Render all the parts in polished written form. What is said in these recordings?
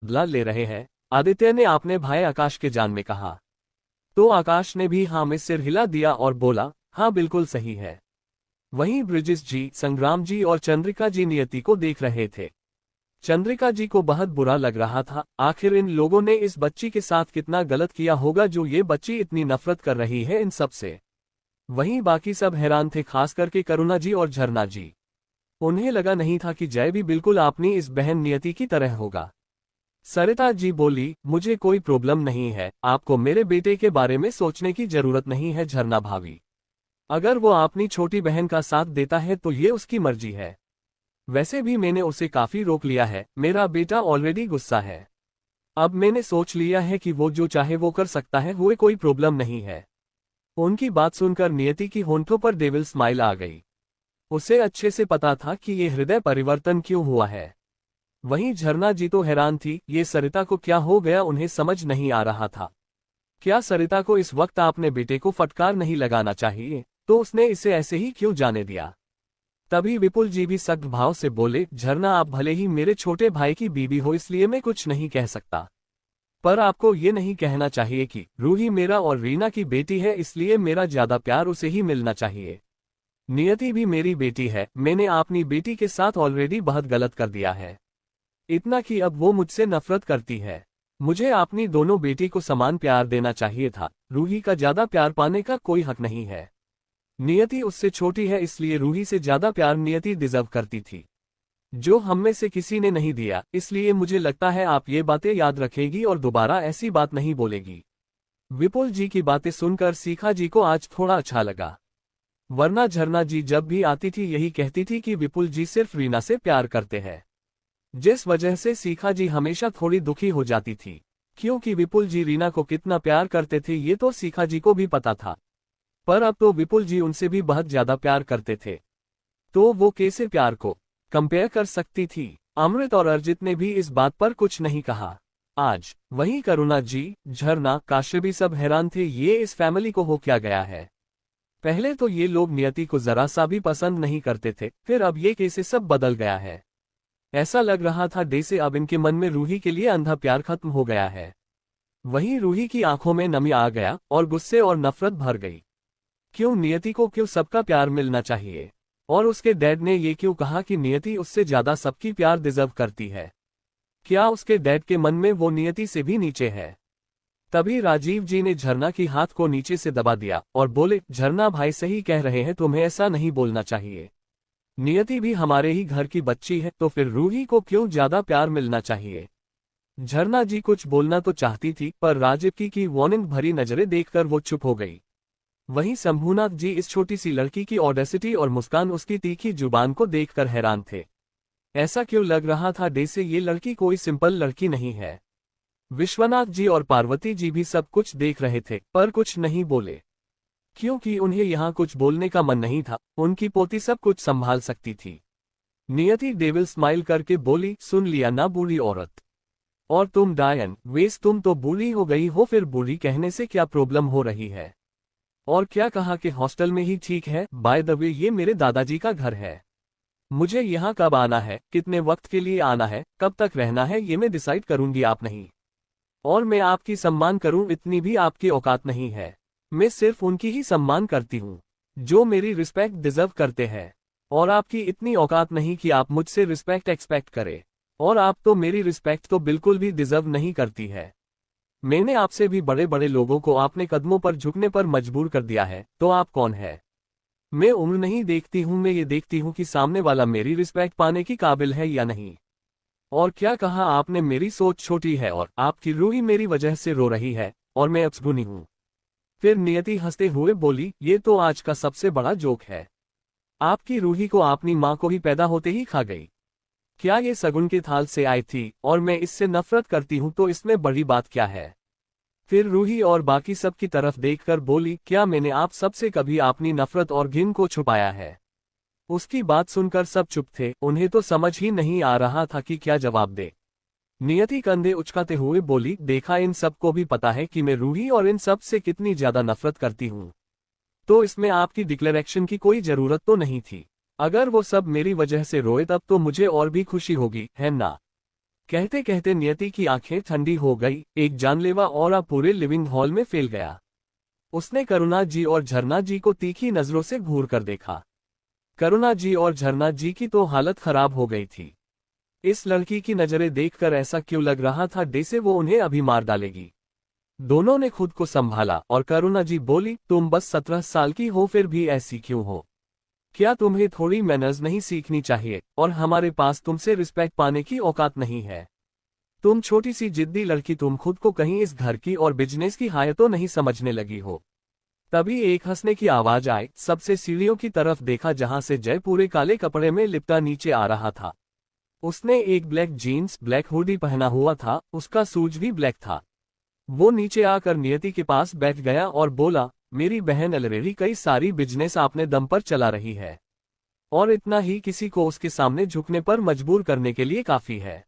बदला ले रहे हैं, आदित्य ने अपने भाई आकाश के जान में कहा। तो आकाश ने भी हाँ में सिर हिला दिया और बोला, हाँ बिल्कुल सही है। वहीं ब्रिजेश जी, संग्राम जी और चंद्रिका जी नियति को देख रहे थे। चंद्रिका जी को बहुत बुरा लग रहा था, आखिर इन लोगों ने इस बच्ची के साथ कितना गलत किया होगा जो ये बच्ची इतनी नफरत कर रही है इन सब से। वहीं बाकी सब हैरान थे, खास करके करुणा जी और झरना जी। उन्हें लगा नहीं था कि जय भी बिल्कुल अपनी इस बहन नियति की तरह होगा। सरिता जी बोली, मुझे कोई प्रॉब्लम नहीं है, आपको मेरे बेटे के बारे में सोचने की जरूरत नहीं है झरना भाभी। अगर वो अपनी छोटी बहन का साथ देता है तो ये उसकी मर्जी है। वैसे भी मैंने उसे काफी रोक लिया है, मेरा बेटा ऑलरेडी गुस्सा है। अब मैंने सोच लिया है कि वो जो चाहे वो कर सकता है, वो कोई प्रॉब्लम नहीं है। उनकी बात सुनकर नियति की होंठों पर डेविल स्माइल आ गई। उसे अच्छे से पता था कि ये हृदय परिवर्तन क्यों हुआ है। वहीं झरना जी तो हैरान थी, ये सरिता को क्या हो गया उन्हें समझ नहीं आ रहा था। क्या सरिता को इस वक्त अपने बेटे को फटकार नहीं लगाना चाहिए, तो उसने इसे ऐसे ही क्यों जाने दिया। तभी विपुल जी भी सख्त भाव से बोले, झरना आप भले ही मेरे छोटे भाई की बीवी हो इसलिए मैं कुछ नहीं कह सकता, पर आपको ये नहीं कहना चाहिए कि रूही मेरा और रीना की बेटी है इसलिए मेरा ज्यादा प्यार उसे ही मिलना चाहिए। नियति भी मेरी बेटी है, मैंने अपनी बेटी के साथ ऑलरेडी बहुत गलत कर दिया है, इतना कि अब वो मुझसे नफरत करती है। मुझे अपनी दोनों बेटी को समान प्यार देना चाहिए था, रूही का ज्यादा प्यार पाने का कोई हक नहीं है। नियति उससे छोटी है इसलिए रूही से ज्यादा प्यार नियति डिजर्व करती थी, जो हम में से किसी ने नहीं दिया, इसलिए मुझे लगता है आप ये बातें याद रखेगी और दोबारा ऐसी बात नहीं बोलेगी। विपुल जी की बातें सुनकर सीखा जी को आज थोड़ा अच्छा लगा, वरना झरना जी जब भी आती थी यही कहती थी कि विपुल जी सिर्फ रीना से प्यार करते हैं, जिस वजह से सीखा जी हमेशा थोड़ी दुखी हो जाती थी। क्योंकि विपुल जी रीना को कितना प्यार करते थे ये तो सीखा जी को भी पता था, पर अब तो विपुल जी उनसे भी बहुत ज्यादा प्यार करते थे, तो वो कैसे प्यार को कंपेयर कर सकती थी। अमृत और अर्जित ने भी इस बात पर कुछ नहीं कहा आज। वहीं करुणा जी, झरना, काश्यपी सब हैरान थे, ये इस फैमिली को हो क्या गया है। पहले तो ये लोग नियति को जरा सा भी पसंद नहीं करते थे, फिर अब ये कैसे सब बदल गया है। ऐसा लग रहा था जैसे अब इनके मन में रूही के लिए अंधा प्यार खत्म हो गया है। वहीं रूही की आंखों में नमी आ गया और गुस्से और नफरत भर गई। क्यों नियति को क्यों सबका प्यार मिलना चाहिए, और उसके डैड ने ये क्यों कहा कि नियति उससे ज्यादा सबकी प्यार डिजर्व करती है। क्या उसके डैड के मन में वो नियति से भी नीचे है। तभी राजीव जी ने झरना की हाथ को नीचे से दबा दिया और बोले, झरना भाई सही कह रहे हैं, तुम्हें ऐसा नहीं बोलना चाहिए। नियति भी हमारे ही घर की बच्ची है, तो फिर रूही को क्यों ज्यादा प्यार मिलना चाहिए। झरना जी कुछ बोलना तो चाहती थी, पर राजीव की वार्निंग भरी नजरें देखकर वो चुप हो गई। वहीं शंभूनाथ जी इस छोटी सी लड़की की ऑडेसिटी और मुस्कान, उसकी तीखी जुबान को देखकर हैरान थे। ऐसा क्यों लग रहा था जैसे ये लड़की कोई सिंपल लड़की नहीं है। विश्वनाथ जी और पार्वती जी भी सब कुछ देख रहे थे, पर कुछ नहीं बोले, क्योंकि उन्हें यहाँ कुछ बोलने का मन नहीं था। उनकी पोती सब कुछ संभाल सकती थी। नियति डेविल स्माइल करके बोली, सुन लिया ना बूढ़ी औरत। और तुम डायन वेस, तुम तो बूढ़ी हो गई हो, फिर बूढ़ी कहने से क्या प्रॉब्लम हो रही है। और क्या कहा कि हॉस्टल में ही ठीक है। बाय द वे ये मेरे दादाजी का घर है, मुझे यहाँ कब आना है, कितने वक्त के लिए आना है, कब तक रहना है, ये मैं डिसाइड करूंगी, आप नहीं। और मैं आपकी सम्मान करूं इतनी भी आपकी औकात नहीं है। मैं सिर्फ उनकी ही सम्मान करती हूँ जो मेरी रिस्पेक्ट डिजर्व करते हैं, और आपकी इतनी औकात नहीं कि आप मुझसे रिस्पेक्ट एक्सपेक्ट करें। और आप तो मेरी रिस्पेक्ट तो बिल्कुल भी डिजर्व नहीं करती है। मैंने आपसे भी बड़े बड़े लोगों को अपने कदमों पर झुकने पर मजबूर कर दिया है, तो आप कौन है। मैं उम्र नहीं देखती हूँ, मैं ये देखती हूँ कि सामने वाला मेरी रिस्पेक्ट पाने की काबिल है या नहीं। और क्या कहा आपने, मेरी सोच छोटी है और आपकी रूही मेरी वजह से रो रही है और मैं अफसुनी हूँ। फिर नियति हंसते हुए बोली, ये तो आज का सबसे बड़ा जोक है। आपकी रूही को अपनी माँ को ही पैदा होते ही खा गई। क्या ये सगुन के थाल से आई थी और मैं इससे नफरत करती हूँ, तो इसमें बड़ी बात क्या है। फिर रूही और बाकी सब की तरफ देखकर बोली, क्या मैंने आप सबसे कभी अपनी नफरत और घिन को छुपाया है। उसकी बात सुनकर सब चुप थे, उन्हें तो समझ ही नहीं आ रहा था कि क्या जवाब दे। नियति कंधे उचकाते हुए बोली, देखा, इन सबको भी पता है कि मैं रूही और इन सब से कितनी ज्यादा नफरत करती हूँ, तो इसमें आपकी डिक्लेरेशन की कोई जरूरत तो नहीं थी। अगर वो सब मेरी वजह से रोए तब तो मुझे और भी खुशी होगी, है ना। कहते कहते नियति की आंखें ठंडी हो गई, एक जानलेवा ऑरा पूरे लिविंग हॉल में फैल गया। उसने करुणा जी और झरना जी को तीखी नजरों से घूर कर देखा। करुणा जी और झरना जी की तो हालत खराब हो गई थी। इस लड़की की नजरें देखकर ऐसा क्यों लग रहा था जैसे वो उन्हें अभी मार डालेगी। दोनों ने खुद को संभाला और करुणा जी बोली, तुम बस 17 साल की हो फिर भी ऐसी क्यों हो? क्या तुम्हें थोड़ी मैनर्स नहीं सीखनी चाहिए? और हमारे पास तुमसे रिस्पेक्ट पाने की औकात नहीं है। तुम छोटी सी जिद्दी लड़की, तुम खुद को कहीं इस घर की और बिजनेस की हायर तो नहीं समझने लगी हो? तभी एक हंसने की आवाज आई। सबसे सीढ़ियों की तरफ देखा जहां से जय पूरे काले कपड़े में लिपटा नीचे आ रहा था। उसने एक ब्लैक जीन्स ब्लैक हुडी पहना हुआ था, उसका शूज भी ब्लैक था। वो नीचे आकर नियति के पास बैठ गया और बोला, मेरी बहन ऑलरेडी कई सारी बिजनेस अपने दम पर चला रही है और इतना ही किसी को उसके सामने झुकने पर मजबूर करने के लिए काफी है।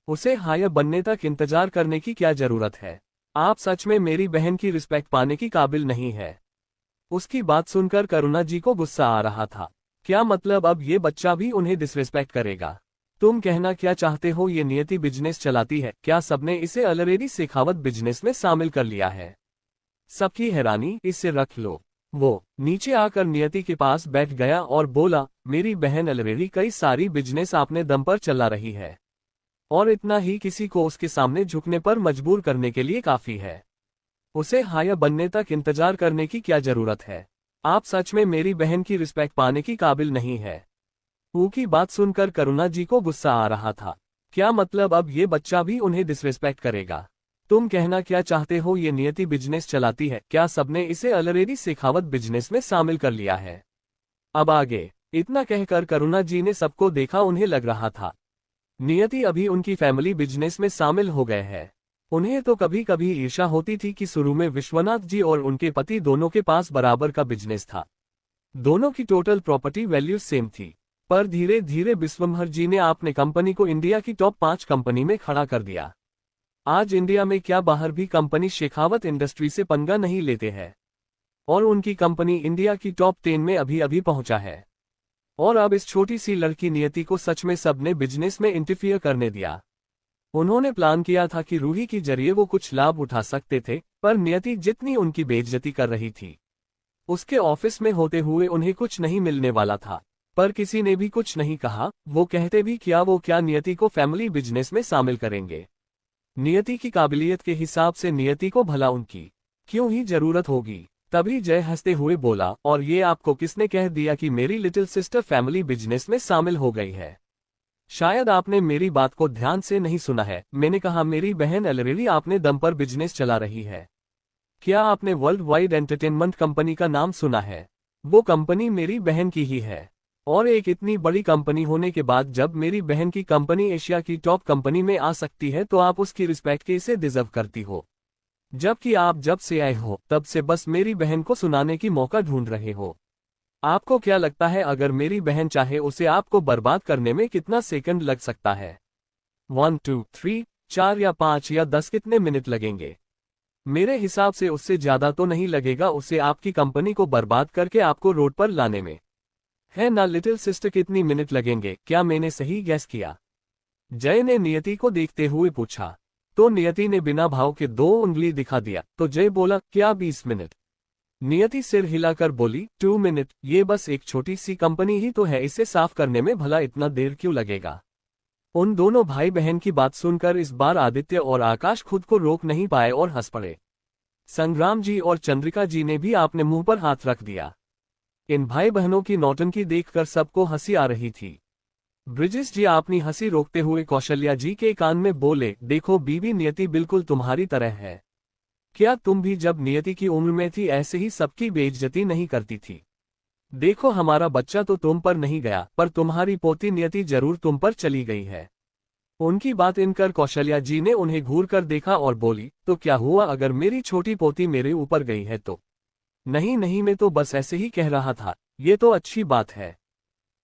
उसे हायर बनने तक इंतजार करने की क्या जरूरत है? आप सच में मेरी बहन की रिस्पेक्ट पाने की काबिल नहीं है। उसकी बात सुनकर करुणा जी को गुस्सा आ रहा था। क्या मतलब अब ये बच्चा भी उन्हें डिसरिस्पेक्ट करेगा? तुम कहना क्या चाहते हो? ये नियति बिजनेस चलाती है, क्या सबने इसे ऑलरेडी शेखावत बिजनेस में शामिल कर लिया है? सबकी हैरानी, इसे रख लो। वो नीचे आकर नियति के पास बैठ गया और बोला, मेरी बहन ऑलरेडी कई सारी बिजनेस अपने दम पर चला रही है और इतना ही किसी को उसके सामने झुकने पर मजबूर करने के लिए काफी है। उसे हायर बनने तक इंतजार करने की क्या जरूरत है? आप सच में मेरी बहन की रिस्पेक्ट पाने की काबिल नहीं है। ऊ की बात सुनकर करुणा जी को गुस्सा आ रहा था। क्या मतलब अब ये बच्चा भी उन्हें डिसरिस्पेक्ट करेगा? तुम कहना क्या चाहते हो? ये नियति बिजनेस चलाती है, क्या सबने इसे ऑलरेडी शेखावत बिजनेस में शामिल कर लिया है? अब आगे इतना कहकर करुणा जी ने सबको देखा। उन्हें लग रहा था नियति अभी उनकी फैमिली बिजनेस में शामिल हो गए हैं। उन्हें तो कभी कभी ईर्ष्या होती थी कि शुरू में विश्वनाथ जी और उनके पति दोनों के पास बराबर का बिजनेस था। दोनों की टोटल प्रॉपर्टी वैल्यू सेम थी। पर धीरे धीरे विश्वम्भर जी ने अपने कंपनी को इंडिया की टॉप 5 कंपनी में खड़ा कर दिया। आज इंडिया में क्या बाहर भी कंपनी शेखावत इंडस्ट्री से पंगा नहीं लेते हैं और उनकी कंपनी इंडिया की टॉप 10 में अभी अभी पहुंचा है। और अब इस छोटी सी लड़की नियति को सच में सबने बिजनेस में इंटरफियर करने दिया। उन्होंने प्लान किया था कि रूही के जरिए वो कुछ लाभ उठा सकते थे, पर नियति जितनी उनकी बेइज्जती कर रही थी, उसके ऑफिस में होते हुए उन्हें कुछ नहीं मिलने वाला था। पर किसी ने भी कुछ नहीं कहा। वो कहते भी क्या, वो क्या नियति को फैमिली बिजनेस में शामिल करेंगे? नियति की काबिलियत के हिसाब से नियति को भला उनकी क्यों ही जरूरत होगी? तभी जय हंसते हुए बोला, और ये आपको किसने कह दिया कि मेरी लिटिल सिस्टर फैमिली बिजनेस में शामिल हो गई है? शायद आपने मेरी बात को ध्यान से नहीं सुना है। मैंने कहा मेरी बहन ऑलरेडी अपने दम पर बिजनेस चला रही है। क्या आपने वर्ल्ड वाइड एंटरटेनमेंट कंपनी का नाम सुना है? वो कंपनी मेरी बहन की ही है और एक इतनी बड़ी कंपनी होने के बाद जब मेरी बहन की कंपनी एशिया की टॉप कंपनी में आ सकती है तो आप उसकी रिस्पेक्ट कैसे डिजर्व करती हो? जबकि आप जब से आए हो तब से बस मेरी बहन को सुनाने की मौका ढूंढ रहे हो। आपको क्या लगता है अगर मेरी बहन चाहे उसे आपको बर्बाद करने में कितना सेकंड लग सकता है? 1 2 3 4 या 5 या 10 कितने मिनट लगेंगे? मेरे हिसाब से उससे ज्यादा तो नहीं लगेगा उसे आपकी कंपनी को बर्बाद करके आपको रोड पर लाने में, है ना? लिटिल सिस्टर कितनी मिनट लगेंगे? क्या मैंने सही गैस किया? जय ने नियति को देखते हुए पूछा। तो नियति ने बिना भाव के 2 उंगली दिखा दिया। तो जय बोला, क्या 20 मिनट? नियति सिर हिलाकर बोली, 2 मिनट। ये बस एक छोटी सी कंपनी ही तो है, इसे साफ करने में भला इतना देर क्यों लगेगा? उन दोनों भाई बहन की बात सुनकर इस बार आदित्य और आकाश खुद को रोक नहीं पाए और हंस पड़े। संग्राम जी और चंद्रिका जी ने भी अपने मुंह पर हाथ रख दिया। इन भाई बहनों की नौटंकी देखकर सबको हंसी आ रही थी। ब्रिजेश जी अपनी हंसी रोकते हुए कौशल्या जी के कान में बोले, देखो बीबी, नियति बिल्कुल तुम्हारी तरह है। क्या तुम भी जब नियति की उम्र में थी ऐसे ही सबकी बेइज्जती नहीं करती थी? देखो हमारा बच्चा तो तुम पर नहीं गया, पर तुम्हारी पोती नियति जरूर तुम पर चली गई है। उनकी बात इनकर कौशल्या जी ने उन्हें घूर कर देखा और बोली, तो क्या हुआ अगर मेरी छोटी पोती मेरे ऊपर गई है तो? नहीं नहीं, मैं तो बस ऐसे ही कह रहा था, ये तो अच्छी बात है।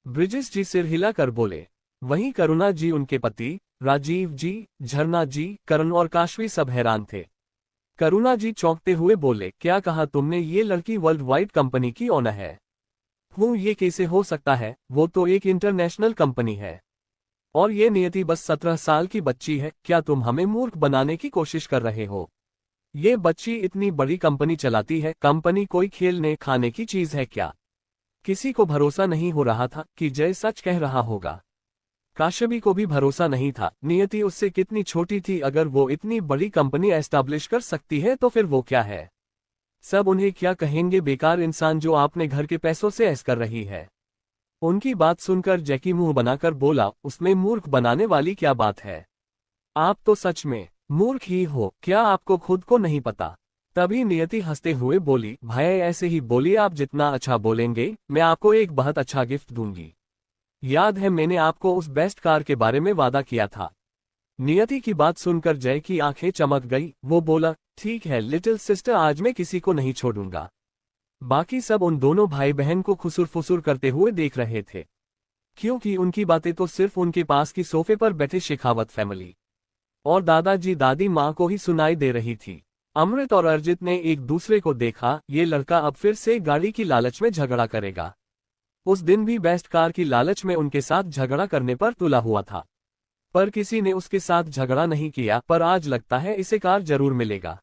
ब्रिजेश जी सिर हिला कर बोले। वहीं करुणा जी, उनके पति राजीव जी, झरना जी, करण और काशवी सब हैरान थे। करुणा जी चौंकते हुए बोले, क्या कहा तुमने? ये लड़की वर्ल्ड वाइड कंपनी की ओनर है? ये कैसे हो सकता है? वो तो एक इंटरनेशनल कंपनी है और ये नियति बस 17 साल की बच्ची है, क्या तुम हमें मूर्ख बनाने की कोशिश कर रहे हो? ये बच्ची इतनी बड़ी कंपनी चलाती है, कंपनी कोई खेलने खाने की चीज है क्या? किसी को भरोसा नहीं हो रहा था कि जय सच कह रहा होगा। काशबी को भी भरोसा नहीं था, नियति उससे कितनी छोटी थी, अगर वो इतनी बड़ी कंपनी एस्टैब्लिश कर सकती है तो फिर वो क्या है? सब उन्हें क्या कहेंगे, बेकार इंसान जो आपने घर के पैसों से ऐश कर रही है। उनकी बात सुनकर जैकी मुंह बनाकर बोला, उसमें मूर्ख बनाने वाली क्या बात है? आप तो सच में मूर्ख ही हो, क्या आपको खुद को नहीं पता? तभी नियति हंसते हुए बोली, भाई ऐसे ही बोलिए, आप जितना अच्छा बोलेंगे मैं आपको एक बहुत अच्छा गिफ्ट दूंगी। याद है मैंने आपको उस बेस्ट कार के बारे में वादा किया था। नियति की बात सुनकर जय की आंखें चमक गई, वो बोला, ठीक है लिटिल सिस्टर, आज मैं किसी को नहीं छोड़ूंगा। बाकी सब उन दोनों भाई बहन को खुसुर फुसुर करते हुए देख रहे थे, क्योंकि उनकी बातें तो सिर्फ उनके पास की सोफे पर बैठे शेखावत फैमिली और दादाजी दादी माँ को ही सुनाई दे रही थी। अमृत और अर्जित ने एक दूसरे को देखा, ये लड़का अब फिर से गाड़ी की लालच में झगड़ा करेगा। उस दिन भी बेस्ट कार की लालच में उनके साथ झगड़ा करने पर तुला हुआ था, पर किसी ने उसके साथ झगड़ा नहीं किया, पर आज लगता है इसे कार जरूर मिलेगा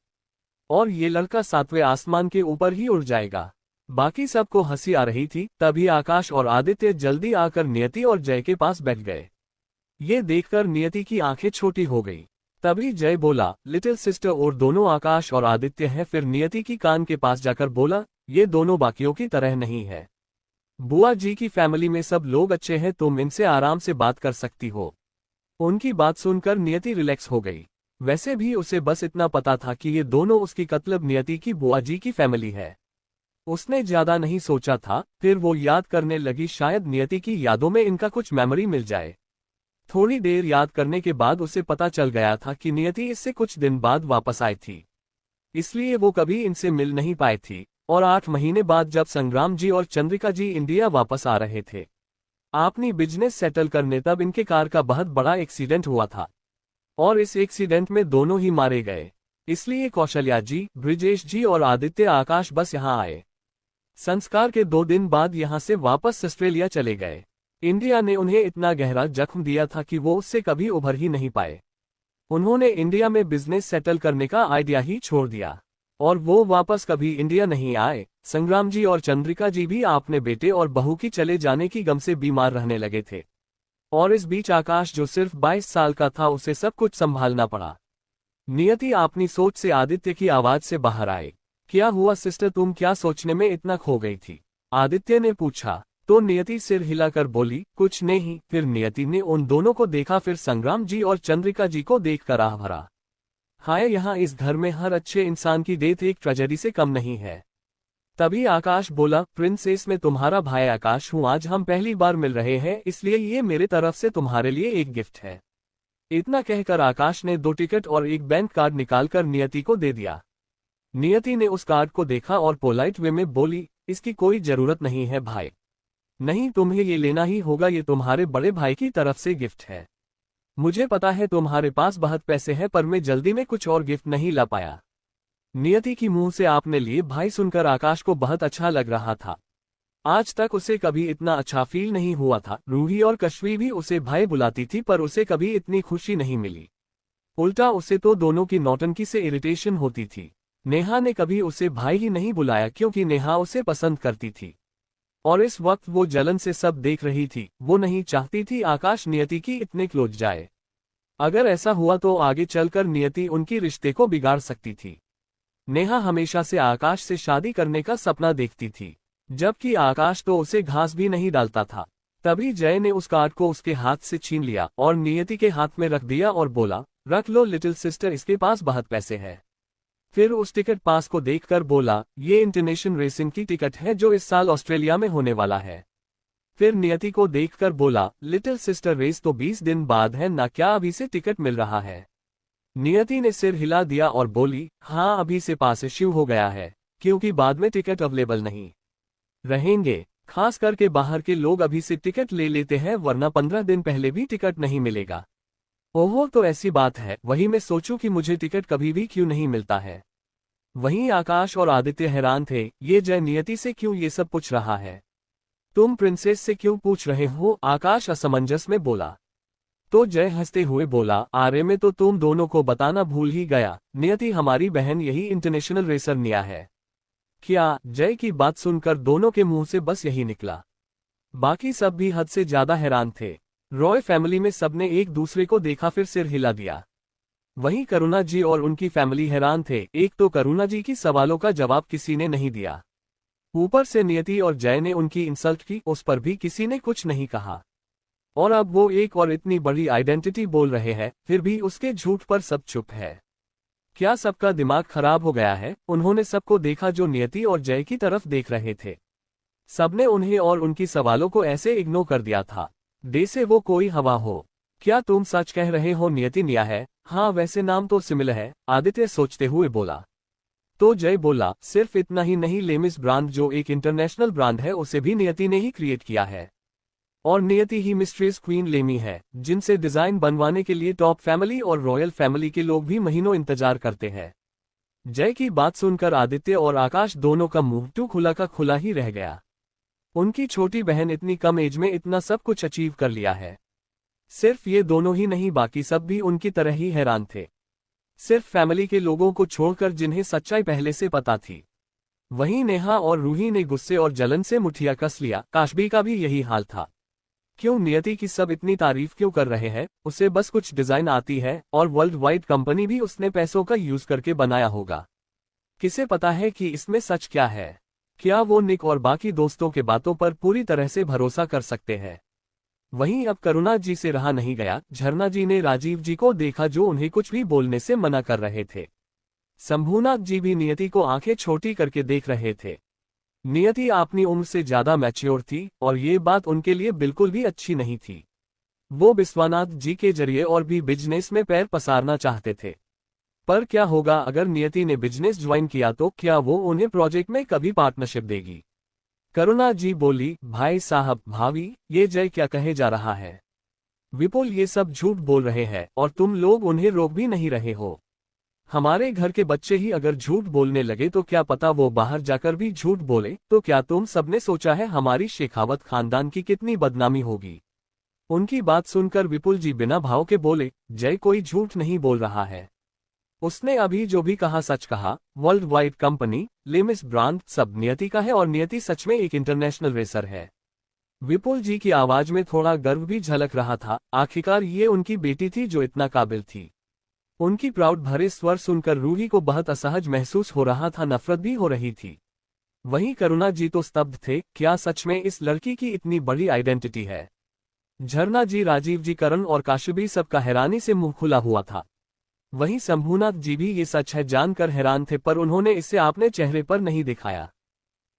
और ये लड़का 7वें आसमान के ऊपर ही उड़ जाएगा। बाकी सबको हंसी आ रही थी, तभी आकाश और आदित्य जल्दी आकर नियति और जय के पास बैठ गए। ये देखकर नियति की आंखें छोटी हो गई। तभी जय बोला, लिटिल सिस्टर और दोनों आकाश और आदित्य हैं। फिर नियति की कान के पास जाकर बोला, ये दोनों बाकियों की तरह नहीं है। बुआ जी की फैमिली में सब लोग अच्छे हैं, तुम इनसे आराम से बात कर सकती हो। उनकी बात सुनकर नियति रिलैक्स हो गई। वैसे भी उसे बस इतना पता था कि ये दोनों उसकी मतलब नियति की बुआ जी की फैमिली है। उसने ज्यादा नहीं सोचा था, फिर वो याद करने लगी, शायद नियति की यादों में इनका कुछ मेमोरी मिल जाए। थोड़ी देर याद करने के बाद उसे पता चल गया था कि नियति इससे कुछ दिन बाद वापस आई थी, इसलिए वो कभी इनसे मिल नहीं पाई थी। और 8 महीने बाद जब संग्राम जी और चंद्रिका जी इंडिया वापस आ रहे थे अपनी बिजनेस सेटल करने, तब इनके कार का बहुत बड़ा एक्सीडेंट हुआ था और इस एक्सीडेंट में दोनों ही मारे गए। इसलिए कौशल्या जी, ब्रिजेश जी और आदित्य आकाश बस यहाँ आए। संस्कार के 2 दिन बाद यहाँ से वापस ऑस्ट्रेलिया चले गए। इंडिया ने उन्हें इतना गहरा जख्म दिया था कि वो उससे कभी उभर ही नहीं पाए। उन्होंने इंडिया में बिजनेस सेटल करने का आइडिया ही छोड़ दिया और वो वापस कभी इंडिया नहीं आए। संग्राम जी और चंद्रिका जी भी अपने बेटे और बहू की चले जाने की गम से बीमार रहने लगे थे और इस बीच आकाश जो सिर्फ 22 साल का था, उसे सब कुछ संभालना पड़ा। नियति अपनी सोच से आदित्य की आवाज से बाहर आए, क्या हुआ सिस्टर, तुम क्या सोचने में इतना खो गई थी? आदित्य ने पूछा तो नियति सिर हिलाकर बोली, कुछ नहीं। फिर नियति ने उन दोनों को देखा, फिर संग्राम जी और चंद्रिका जी को देखकर आह भरा। हाय, यहाँ इस घर में हर अच्छे इंसान की डेथ एक ट्रेजेडी से कम नहीं है। तभी आकाश बोला, प्रिंसेस मैं तुम्हारा भाई आकाश हूँ, आज हम पहली बार मिल रहे हैं, इसलिए ये मेरे तरफ से तुम्हारे लिए एक गिफ्ट है। इतना कहकर आकाश ने 2 टिकट और एक बैंक कार्ड निकालकर नियति को दे दिया। नियति ने उस कार्ड को देखा और पोलाइट वे में बोली, इसकी कोई जरूरत नहीं है भाई। नहीं, तुम्हें ये लेना ही होगा, ये तुम्हारे बड़े भाई की तरफ से गिफ्ट है। मुझे पता है तुम्हारे पास बहुत पैसे हैं, पर मैं जल्दी में कुछ और गिफ्ट नहीं ला पाया। नियति की मुंह से आपने लिए भाई सुनकर आकाश को बहुत अच्छा लग रहा था। आज तक उसे कभी इतना अच्छा फील नहीं हुआ था। रूही और कश्वी भी उसे भाई बुलाती थी, पर उसे कभी इतनी खुशी नहीं मिली। उल्टा उसे तो दोनों की नौटंकी से इरिटेशन होती थी। नेहा ने कभी उसे भाई ही नहीं बुलाया, क्योंकि नेहा उसे पसंद करती थी और इस वक्त वो जलन से सब देख रही थी। वो नहीं चाहती थी आकाश नियति की इतने क्लोज जाए। अगर ऐसा हुआ तो आगे चलकर नियति उनकी रिश्ते को बिगाड़ सकती थी। नेहा हमेशा से आकाश से शादी करने का सपना देखती थी, जबकि आकाश तो उसे घास भी नहीं डालता था। तभी जय ने उस कार्ड को उसके हाथ से छीन लिया और नियति के हाथ में रख दिया और बोला, रख लो लिटिल सिस्टर, इसके पास बहुत पैसे हैं। फिर उस टिकट पास को देखकर बोला, ये इंटरनेशनल रेसिंग की टिकट है जो इस साल ऑस्ट्रेलिया में होने वाला है। फिर नियति को देखकर बोला, लिटिल सिस्टर रेस तो 20 दिन बाद है ना, क्या अभी से टिकट मिल रहा है? नियति ने सिर हिला दिया और बोली, हाँ अभी से पास इश्यू हो गया है, क्योंकि बाद में टिकट अवेलेबल नहीं रहेंगे। खास करके बाहर के लोग अभी से टिकट ले लेते हैं, वरना 15 दिन पहले भी टिकट नहीं मिलेगा। ओहो, तो ऐसी बात है। वही मैं सोचूं कि मुझे टिकट कभी भी क्यों नहीं मिलता है। वहीं आकाश और आदित्य हैरान थे, ये जय नियति से क्यों ये सब पूछ रहा है? तुम प्रिंसेस से क्यों पूछ रहे हो? आकाश असमंजस में बोला। तो जय हंसते हुए बोला, आरे में तो तुम दोनों को बताना भूल ही गया, नियति हमारी बहन यही इंटरनेशनल रेसर निया है। क्या? जय की बात सुनकर दोनों के मुंह से बस यही निकला। बाकी सब भी हद से ज्यादा हैरान थे। रॉय फैमिली में सबने एक दूसरे को देखा, फिर सिर हिला दिया। वहीं करुणा जी और उनकी फैमिली हैरान थे। एक तो करुणा जी की सवालों का जवाब किसी ने नहीं दिया, ऊपर से नियति और जय ने उनकी इंसल्ट की, उस पर भी किसी ने कुछ नहीं कहा। और अब वो एक और इतनी बड़ी आइडेंटिटी बोल रहे हैं, फिर भी उसके झूठ पर सब चुप है। क्या सबका दिमाग खराब हो गया है? उन्होंने सबको देखा जो नियति और जय की तरफ देख रहे थे। सबने उन्हें और उनकी सवालों को ऐसे इग्नोर कर दिया था जैसे वो कोई हवा हो। क्या तुम सच कह रहे हो नियति निया है? हाँ, वैसे नाम तो सिमिलर है, आदित्य सोचते हुए बोला। तो जय बोला, सिर्फ इतना ही नहीं, लेमिस ब्रांड जो एक इंटरनेशनल ब्रांड है उसे भी नियति ने ही क्रिएट किया है। और नियति ही मिस्ट्रीज क्वीन लेमी है, जिनसे डिजाइन बनवाने के लिए टॉप फैमिली और रॉयल फैमिली के लोग भी महीनों इंतजार करते हैं। जय की बात सुनकर आदित्य और आकाश दोनों का मुंह टू खुला का खुला ही रह गया। उनकी छोटी बहन इतनी कम एज में इतना सब कुछ अचीव कर लिया है। सिर्फ ये दोनों ही नहीं, बाकी सब भी उनकी तरह ही हैरान थे, सिर्फ फैमिली के लोगों को छोड़कर जिन्हें सच्चाई पहले से पता थी। वहीं नेहा और रूही ने गुस्से और जलन से मुठिया कस लिया। काशबी का भी यही हाल था। क्यों नियति की सब इतनी तारीफ क्यों कर रहे हैं? उसे बस कुछ डिजाइन आती है और वर्ल्ड वाइड कंपनी भी उसने पैसों का यूज करके बनाया होगा। किसे पता है कि इसमें सच क्या है? क्या वो निक और बाकी दोस्तों के बातों पर पूरी तरह से भरोसा कर सकते हैं? वहीं अब करुणा जी से रहा नहीं गया। झरना जी ने राजीव जी को देखा जो उन्हें कुछ भी बोलने से मना कर रहे थे। शंभूनाथ जी भी नियति को आंखें छोटी करके देख रहे थे। नियति अपनी उम्र से ज्यादा मैच्योर थी और ये बात उनके लिए बिल्कुल भी अच्छी नहीं थी। वो विश्वनाथ जी के जरिए और भी बिजनेस में पैर पसारना चाहते थे। पर क्या होगा अगर नियति ने बिजनेस ज्वाइन किया तो क्या वो उन्हें प्रोजेक्ट में कभी पार्टनरशिप देगी? करुणा जी बोली, भाई साहब, भाभी, ये जय क्या कहे जा रहा है? विपुल ये सब झूठ बोल रहे हैं और तुम लोग उन्हें रोक भी नहीं रहे हो। हमारे घर के बच्चे ही अगर झूठ बोलने लगे तो क्या पता वो बाहर जाकर भी झूठ बोले। तो क्या तुम सबने सोचा है हमारी शेखावत खानदान की कितनी बदनामी होगी? उनकी बात सुनकर विपुल जी बिना भाव के बोले, जय कोई झूठ नहीं बोल रहा है। उसने अभी जो भी कहा सच कहा। World wide company, Lami's brand सब नियति का है और नियति सच में एक इंटरनेशनल रेसर है। विपुल जी की आवाज में थोड़ा गर्व भी झलक रहा था। आखिरकार ये उनकी बेटी थी जो इतना काबिल थी। उनकी प्राउड भरे स्वर सुनकर रूही को बहुत असहज महसूस हो रहा था, नफरत भी हो रही थी। वहीं करुणा जी तो स्तब्ध थे। क्या सच में इस लड़की की इतनी बड़ी आइडेंटिटी है? झरना जी, राजीव जी, करण और काशबी सबका हैरानी से मुंह खुला हुआ था। वहीं शंभूनाथ जी भी ये सच है जानकर हैरान थे, पर उन्होंने इसे अपने चेहरे पर नहीं दिखाया।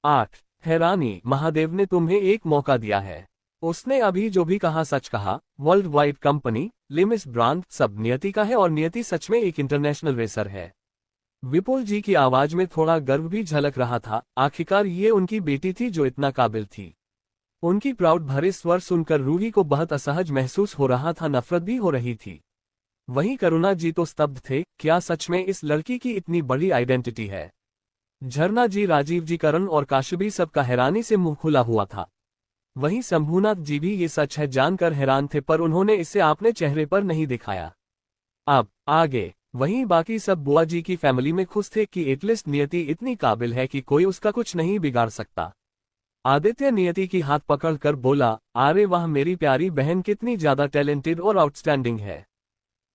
8 हैरानी, महादेव ने तुम्हें एक मौका दिया है। उसने अभी जो भी कहा सच कहा। वर्ल्ड वाइड कंपनी, लिमिस ब्रांड सब नियति का है और नियति सच में एक इंटरनेशनल रेसर है। विपुल जी की आवाज में थोड़ा गर्व भी झलक रहा था। आखिरकार ये उनकी बेटी थी जो इतना काबिल थी। उनकी प्राउड भरे स्वर सुनकर रूही को बहुत असहज महसूस हो रहा था, नफरत भी हो रही थी। वहीं करुणा जी तो स्तब्ध थे। क्या सच में इस लड़की की इतनी बड़ी आइडेंटिटी है? झरना जी, राजीव जी, करण और काशबी सबका हैरानी से मुंह खुला हुआ था। वहीं शंभूनाथ जी भी ये सच है जानकर हैरान थे, पर उन्होंने इसे अपने चेहरे पर नहीं दिखाया। अब आगे। वहीं बाकी सब बुआ जी की फैमिली में खुश थे कि एटलीस्ट नियति इतनी काबिल है कि कोई उसका कुछ नहीं बिगाड़ सकता। आदित्य नियति की हाथ पकड़कर बोला, अरे वाह मेरी प्यारी बहन, कितनी ज्यादा टैलेंटेड और आउटस्टैंडिंग है।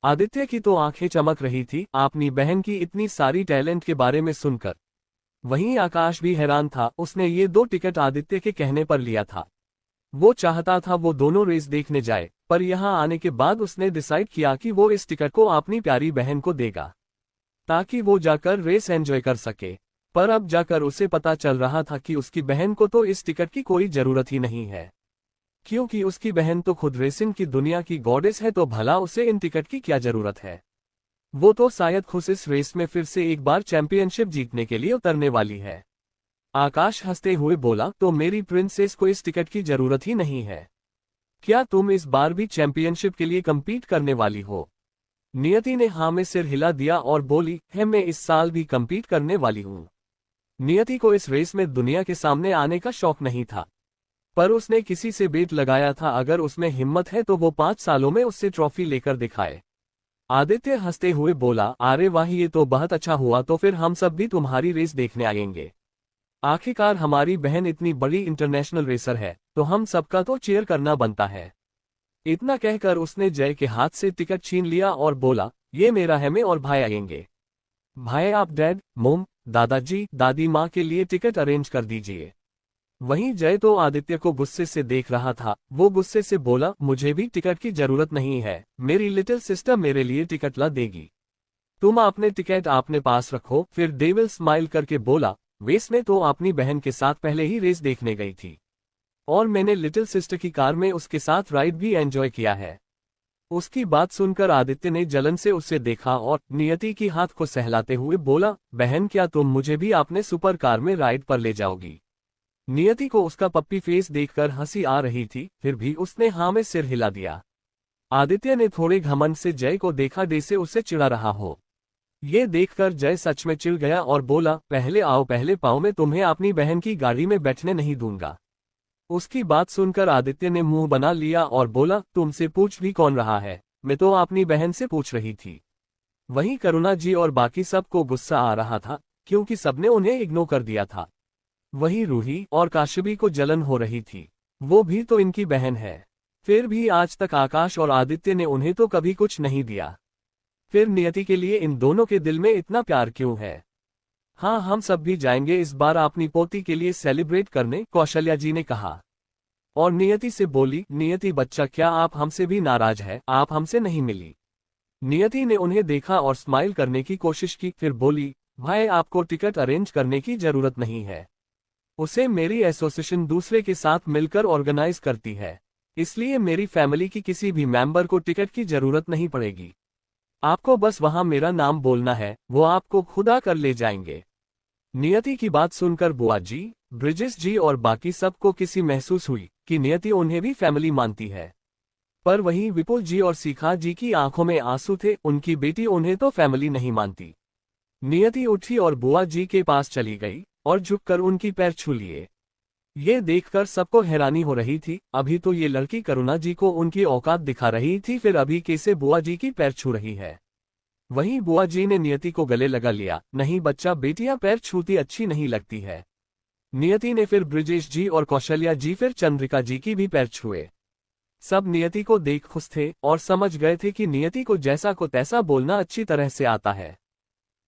आदित्य की तो आंखें चमक रही थी अपनी बहन की इतनी सारी टैलेंट के बारे में सुनकर। वहीं आकाश भी हैरान था। उसने ये 2 टिकट आदित्य के कहने पर लिया था। वो चाहता था वो दोनों रेस देखने जाए, पर यहाँ आने के बाद उसने डिसाइड किया कि वो इस टिकट को अपनी प्यारी बहन को देगा ताकि वो जाकर रेस एंजॉय कर सके। पर अब जाकर उसे पता चल रहा था कि उसकी बहन को तो इस टिकट की कोई जरूरत ही नहीं है, क्योंकि उसकी बहन तो खुद रेसिंग की दुनिया की गॉडेस है, तो भला उसे इन टिकट की क्या जरूरत है। वो तो शायद खुद इस रेस में फिर से एक बार चैंपियनशिप जीतने के लिए उतरने वाली है। आकाश हंसते हुए बोला, तो मेरी प्रिंसेस को इस टिकट की जरूरत ही नहीं है। क्या तुम इस बार भी चैंपियनशिप के लिए कम्पीट करने वाली हो? नियति ने हाँ में सिर हिला दिया और बोली, है मैं इस साल भी कम्पीट करने वाली हूँ। नियति को इस रेस में दुनिया के सामने आने का शौक नहीं था, पर उसने किसी से बेट लगाया था, अगर उसमें हिम्मत है तो वो 5 सालों में उससे ट्रॉफी लेकर दिखाए। आदित्य हंसते हुए बोला, अरे वाह, ये तो बहुत अच्छा हुआ, तो फिर हम सब भी तुम्हारी रेस देखने आएंगे। आखिरकार हमारी बहन इतनी बड़ी इंटरनेशनल रेसर है, तो हम सबका तो चीयर करना बनता है। इतना कहकर उसने जय के हाथ से टिकट छीन लिया और बोला, ये मेरा है, मैं और भाई आएंगे। भाई आप डैड, मोम, दादाजी, दादी माँ के लिए टिकट अरेंज कर दीजिए। वहीं जय तो आदित्य को गुस्से से देख रहा था। वो गुस्से से बोला, मुझे भी टिकट की जरूरत नहीं है, मेरी लिटिल सिस्टर मेरे लिए टिकट ला देगी। तुम अपने टिकट अपने पास रखो। फिर डेविल स्माइल करके बोला, वेस ने तो अपनी बहन के साथ पहले ही रेस देखने गई थी, और मैंने लिटिल सिस्टर की कार में उसके साथ राइड भी एंजॉय किया है। उसकी बात सुनकर आदित्य ने जलन से उसे देखा और नियति की हाथ को सहलाते हुए बोला, बहन क्या तुम मुझे भी अपने सुपर कार में राइड पर ले जाओगी? नियति को उसका पप्पी फेस देखकर हंसी आ रही थी, फिर भी उसने हाँ में सिर हिला दिया। आदित्य ने थोड़े घमंड से जय को देखा, जैसे उसे चिढ़ा रहा हो। ये देखकर जय सच में चिढ़ गया और बोला, पहले आओ पहले पाओ, मैं तुम्हें अपनी बहन की गाड़ी में बैठने नहीं दूंगा। उसकी बात सुनकर आदित्य ने मुंह बना लिया और बोला, तुमसे पूछ भी कौन रहा है, मैं तो अपनी बहन से पूछ रही थी। वहीं करुणा जी और बाकी सबको गुस्सा आ रहा था, क्योंकि सबने उन्हें इग्नोर कर दिया था। वहीं रूही और काशबी को जलन हो रही थी, वो भी तो इनकी बहन है। फिर भी आज तक आकाश और आदित्य ने उन्हें तो कभी कुछ नहीं दिया, फिर नियति के लिए इन दोनों के दिल में इतना प्यार क्यों है? हाँ, हम सब भी जाएंगे इस बार अपनी पोती के लिए सेलिब्रेट करने, कौशल्या जी ने कहा। और नियति से बोली, नियति बच्चा क्या आप हमसे भी नाराज है? आप हमसे नहीं मिली। नियति ने उन्हें देखा और स्माइल करने की कोशिश की, फिर बोली, भाई आपको टिकट अरेंज करने की जरूरत नहीं है, उसे मेरी एसोसिएशन दूसरे के साथ मिलकर ऑर्गेनाइज करती है, इसलिए मेरी फैमिली की किसी भी मेंबर को टिकट की जरूरत नहीं पड़ेगी। आपको बस वहां मेरा नाम बोलना है, वो आपको खुद आकर ले जाएंगे। नियति की बात सुनकर बुआ जी, ब्रिजेश जी और बाकी सबको किसी महसूस हुई कि नियति उन्हें भी फैमिली मानती है। पर वहीं विपुल जी और शिखा जी की आंखों में आंसू थे, उनकी बेटी उन्हें तो फैमिली नहीं मानती। नियति उठी और बुआ जी के पास चली गई और झुककर उनकी पैर छू लिए। ये देखकर सबको हैरानी हो रही थी, अभी तो ये लड़की करुणा जी को उनकी औकात दिखा रही थी, फिर अभी कैसे बुआ जी की पैर छू रही है? वहीं बुआ जी ने नियति को गले लगा लिया, नहीं बच्चा, बेटियां पैर छूती अच्छी नहीं लगती है। नियति ने फिर ब्रिजेश जी और कौशल्या जी, फिर चंद्रिका जी की भी पैर छुए। सब नियति को देख खुश थे और समझ गए थे कि नियति को जैसा को तैसा बोलना अच्छी तरह से आता है।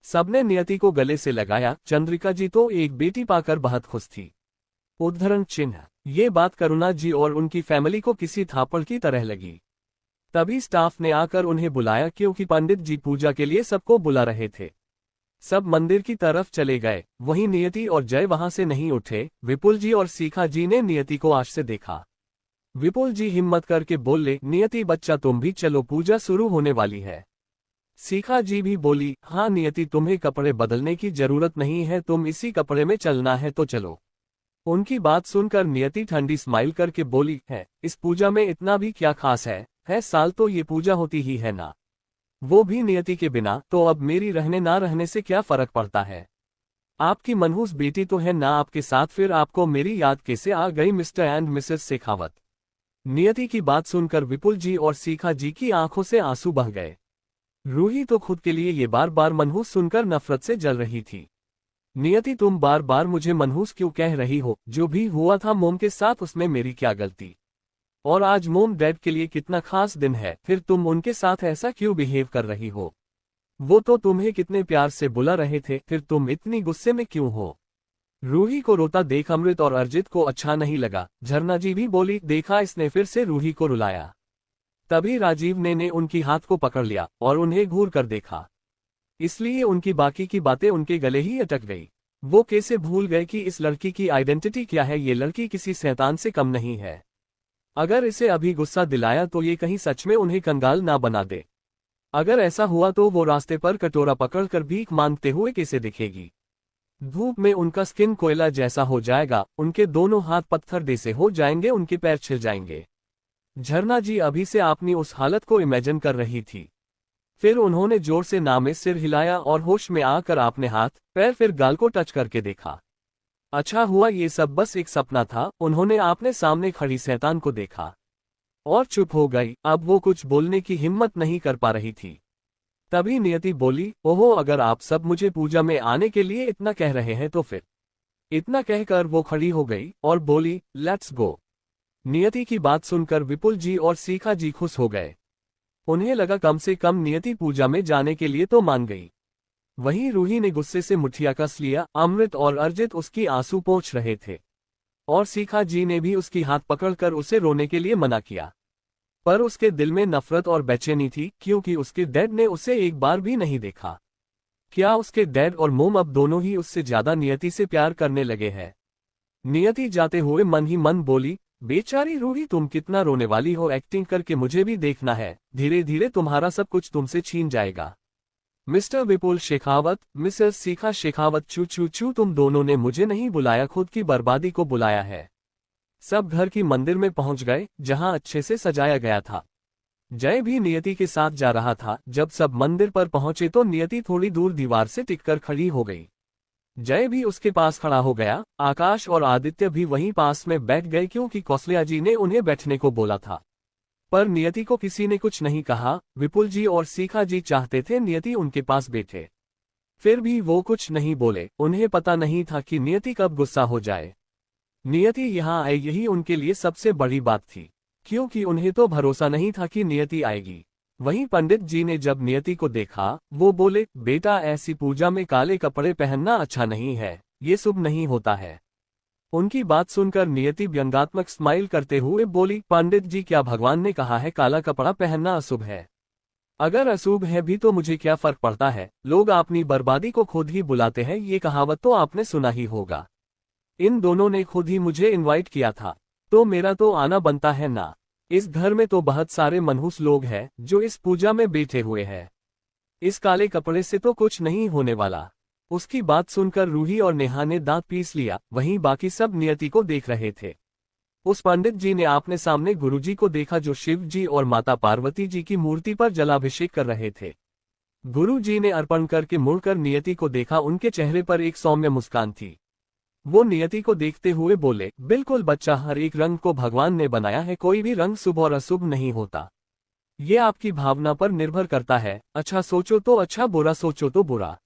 सबने नियति को गले से लगाया। चंद्रिका जी तो एक बेटी पाकर बहुत खुश थी। उद्धरण चिन्ह। ये बात करुणा जी और उनकी फैमिली को किसी थापड़ की तरह लगी। तभी स्टाफ ने आकर उन्हें बुलाया, क्योंकि पंडित जी पूजा के लिए सबको बुला रहे थे। सब मंदिर की तरफ चले गए। वहीं नियति और जय वहां से नहीं उठे। विपुल जी और शिखा जी ने नियति को आज से देखा। विपुल जी हिम्मत करके बोले, नियति बच्चा तुम भी चलो, पूजा शुरू होने वाली है। शिखा जी भी बोली, हाँ नियति, तुम्हें कपड़े बदलने की जरूरत नहीं है, तुम इसी कपड़े में चलना है तो चलो। उनकी बात सुनकर नियति ठंडी स्माइल करके बोली, है इस पूजा में इतना भी क्या खास है साल तो ये पूजा होती ही है ना, वो भी नियति के बिना, तो अब मेरी रहने ना रहने से क्या फर्क पड़ता है? आपकी मनहूस बेटी तो है ना आपके साथ, फिर आपको मेरी याद कैसे आ गई मिस्टर एंड मिसेस शेखावत? नियति की बात सुनकर विपुल जी और शिखा जी की आंखों से आंसू बह गए। रूही तो खुद के लिए ये बार बार मनहूस सुनकर नफरत से जल रही थी। नियति तुम बार बार मुझे मनहूस क्यों कह रही हो? जो भी हुआ था मोम के साथ, उसमें मेरी क्या गलती? और आज मोम डैड के लिए कितना खास दिन है, फिर तुम उनके साथ ऐसा क्यों बिहेव कर रही हो? वो तो तुम्हें कितने प्यार से बुला रहे थे, फिर तुम इतनी गुस्से में क्यों हो? रूही को रोता देख अमृत और अर्जित को अच्छा नहीं लगा। झरना जी भी बोली, देखा इसने फिर से रूही को रुलाया। तभी राजीव ने उनकी हाथ को पकड़ लिया और उन्हें घूर कर देखा, इसलिए उनकी बाकी की बातें उनके गले ही अटक गई। वो कैसे भूल गए कि इस लड़की की आइडेंटिटी क्या है? ये लड़की किसी शैतान से कम नहीं है। अगर इसे अभी गुस्सा दिलाया तो ये कहीं सच में उन्हें कंगाल ना बना दे। अगर ऐसा हुआ तो वो रास्ते पर कटोरा पकड़कर भीख मांगते हुए कैसे दिखेगी? धूप में उनका स्किन कोयला जैसा हो जाएगा, उनके दोनों हाथ पत्थर जैसे हो जाएंगे, उनके पैर छिल जाएंगे। झरना जी अभी से अपनी उस हालत को इमेजिन कर रही थी। फिर उन्होंने जोर से ना में सिर हिलाया और होश में आकर अपने हाथ, पैर, फिर गाल को टच करके देखा। अच्छा हुआ ये सब बस एक सपना था। उन्होंने आपने सामने खड़ी शैतान को देखा और चुप हो गई। अब वो कुछ बोलने की हिम्मत नहीं कर पा रही थी। तभी नियति बोली, ओहो, अगर आप सब मुझे पूजा में आने के लिए इतना कह रहे हैं तो फिर। इतना कहकर वो खड़ी हो गई और बोली, लेट्स गो। नियति की बात सुनकर विपुल जी और सीखा जी खुश हो गए। उन्हें लगा कम से कम नियति पूजा में जाने के लिए तो मान गई। वहीं रूही ने गुस्से से मुठिया कस लिया। अमृत और अर्जित उसकी आंसू पोंछ रहे थे और सीखा जी ने भी उसकी हाथ पकड़कर उसे रोने के लिए मना किया। पर उसके दिल में नफरत और बेचैनी थी, क्योंकि उसके डैड ने उसे एक बार भी नहीं देखा। क्या उसके डैड और मोम अब दोनों ही उससे ज्यादा नियति से प्यार करने लगे हैं? नियति जाते हुए मन ही मन बोली, बेचारी रूही, तुम कितना रोने वाली हो। एक्टिंग करके मुझे भी देखना है। धीरे धीरे तुम्हारा सब कुछ तुमसे छीन जाएगा। मिस्टर विपुल शेखावत, मिसेस सीखा शेखावत, चू चू चू, तुम दोनों ने मुझे नहीं बुलाया, खुद की बर्बादी को बुलाया है। सब घर की मंदिर में पहुंच गए, जहां अच्छे से सजाया गया था। जय भी नियति के साथ जा रहा था। जब सब मंदिर पर पहुंचे तो नियति थोड़ी दूर दीवार से टिककर खड़ी हो गई। जय भी उसके पास खड़ा हो गया। आकाश और आदित्य भी वहीं पास में बैठ गए, क्योंकि कौशल्या जी ने उन्हें बैठने को बोला था। पर नियति को किसी ने कुछ नहीं कहा। विपुल जी और सीखा जी चाहते थे नियति उनके पास बैठे, फिर भी वो कुछ नहीं बोले। उन्हें पता नहीं था कि नियति कब गुस्सा हो जाए। नियति यहाँ आई, यही उनके लिए सबसे बड़ी बात थी, क्योंकि उन्हें तो भरोसा नहीं था कि नियति आएगी। वहीं पंडित जी ने जब नियति को देखा, वो बोले, बेटा, ऐसी पूजा में काले कपड़े पहनना अच्छा नहीं है, ये शुभ नहीं होता है। उनकी बात सुनकर नियति व्यंग्यात्मक स्माइल करते हुए बोली, पंडित जी, क्या भगवान ने कहा है काला कपड़ा पहनना अशुभ है? अगर अशुभ है भी तो मुझे क्या फर्क पड़ता है। लोग अपनी बर्बादी को खुद ही बुलाते हैं, ये कहावत तो आपने सुना ही होगा। इन दोनों ने खुद ही मुझे इनवाइट किया था, तो मेरा तो आना बनता है ना। इस घर में तो बहुत सारे मनहूस लोग हैं जो इस पूजा में बैठे हुए हैं। इस काले कपड़े से तो कुछ नहीं होने वाला। उसकी बात सुनकर रूही और नेहा ने दांत पीस लिया। वहीं बाकी सब नियति को देख रहे थे। उस पंडित जी ने आपने सामने गुरुजी को देखा, जो शिव जी और माता पार्वती जी की मूर्ति पर जलाभिषेक कर रहे थे। गुरुजी ने अर्पण करके मुड़कर नियति को देखा। उनके चेहरे पर एक सौम्य मुस्कान थी। वो नियति को देखते हुए बोले, बिल्कुल बच्चा, हर एक रंग को भगवान ने बनाया है, कोई भी रंग शुभ और अशुभ नहीं होता। ये आपकी भावना पर निर्भर करता है। अच्छा सोचो तो अच्छा, बुरा सोचो तो बुरा।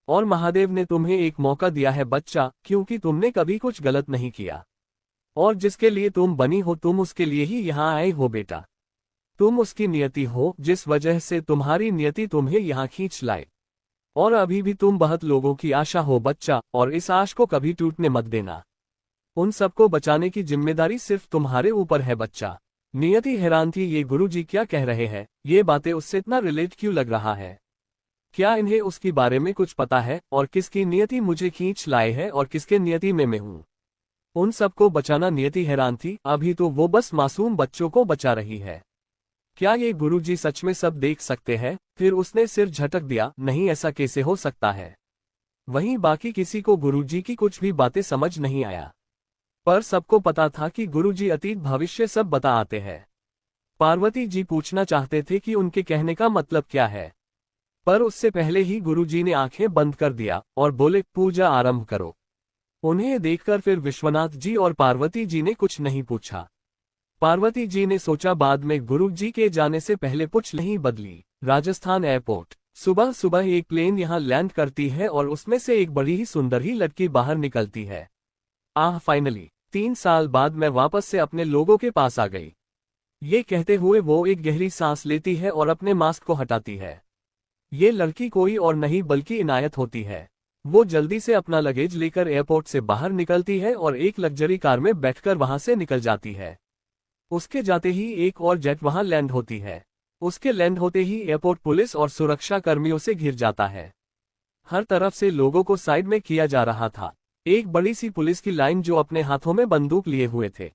और महादेव ने तुम्हें एक मौका दिया है बच्चा, क्योंकि तुमने कभी कुछ गलत नहीं किया। और जिसके लिए तुम बनी हो, तुम उसके लिए ही यहाँ आए हो बेटा। तुम उसकी नियति हो, जिस वजह से तुम्हारी नियति तुम्हें यहाँ खींच लाए। और अभी भी तुम बहुत लोगों की आशा हो बच्चा, और इस आश को कभी टूटने मत देना। उन सबको बचाने की जिम्मेदारी सिर्फ तुम्हारे ऊपर है बच्चा। नियति हैरान थी, ये गुरुजी क्या कह रहे हैं? ये बातें उससे इतना रिलेट क्यों लग रहा है? क्या इन्हें उसके बारे में कुछ पता है? और किसकी नियति मुझे खींच लाए है और किसके नियति में मैं हूँ? उन सबको बचाना नियति हैरान थी। अभी तो वो बस मासूम बच्चों को बचा रही है। क्या ये गुरुजी सच में सब देख सकते हैं? फिर उसने सिर झटक दिया, नहीं, ऐसा कैसे हो सकता है। वहीं बाकी किसी को गुरुजी की कुछ भी बातें समझ नहीं आया, पर सबको पता था कि गुरुजी अतीत भविष्य सब बता आते हैं। पार्वती जी पूछना चाहते थे कि उनके कहने का मतलब क्या है, पर उससे पहले ही गुरुजी ने आंखें बंद कर दिया और बोले, पूजा आरंभ करो। उन्हें देखकर फिर विश्वनाथ जी और पार्वती जी ने कुछ नहीं पूछा। पार्वती जी ने सोचा बाद में गुरुजी के जाने से पहले कुछ नहीं बदली। राजस्थान एयरपोर्ट। सुबह सुबह एक प्लेन यहाँ लैंड करती है और उसमें से एक बड़ी ही सुंदर ही लड़की बाहर निकलती है। फाइनली 3 साल बाद मैं वापस से अपने लोगों के पास आ गई। ये कहते हुए वो एक गहरी सांस लेती है और अपने मास्क को हटाती है। ये लड़की कोई और नहीं बल्कि इनायत होती है। वो जल्दी से अपना लगेज लेकर एयरपोर्ट से बाहर निकलती है और एक लग्जरी कार में बैठकर वहां से निकल जाती है। उसके जाते ही एक और जेट वहां लैंड होती है। उसके लैंड होते ही एयरपोर्ट पुलिस और सुरक्षा कर्मियों से घिर जाता है। हर तरफ से लोगों को साइड में किया जा रहा था। एक बड़ी सी पुलिस की लाइन, जो अपने हाथों में बंदूक लिए हुए थे,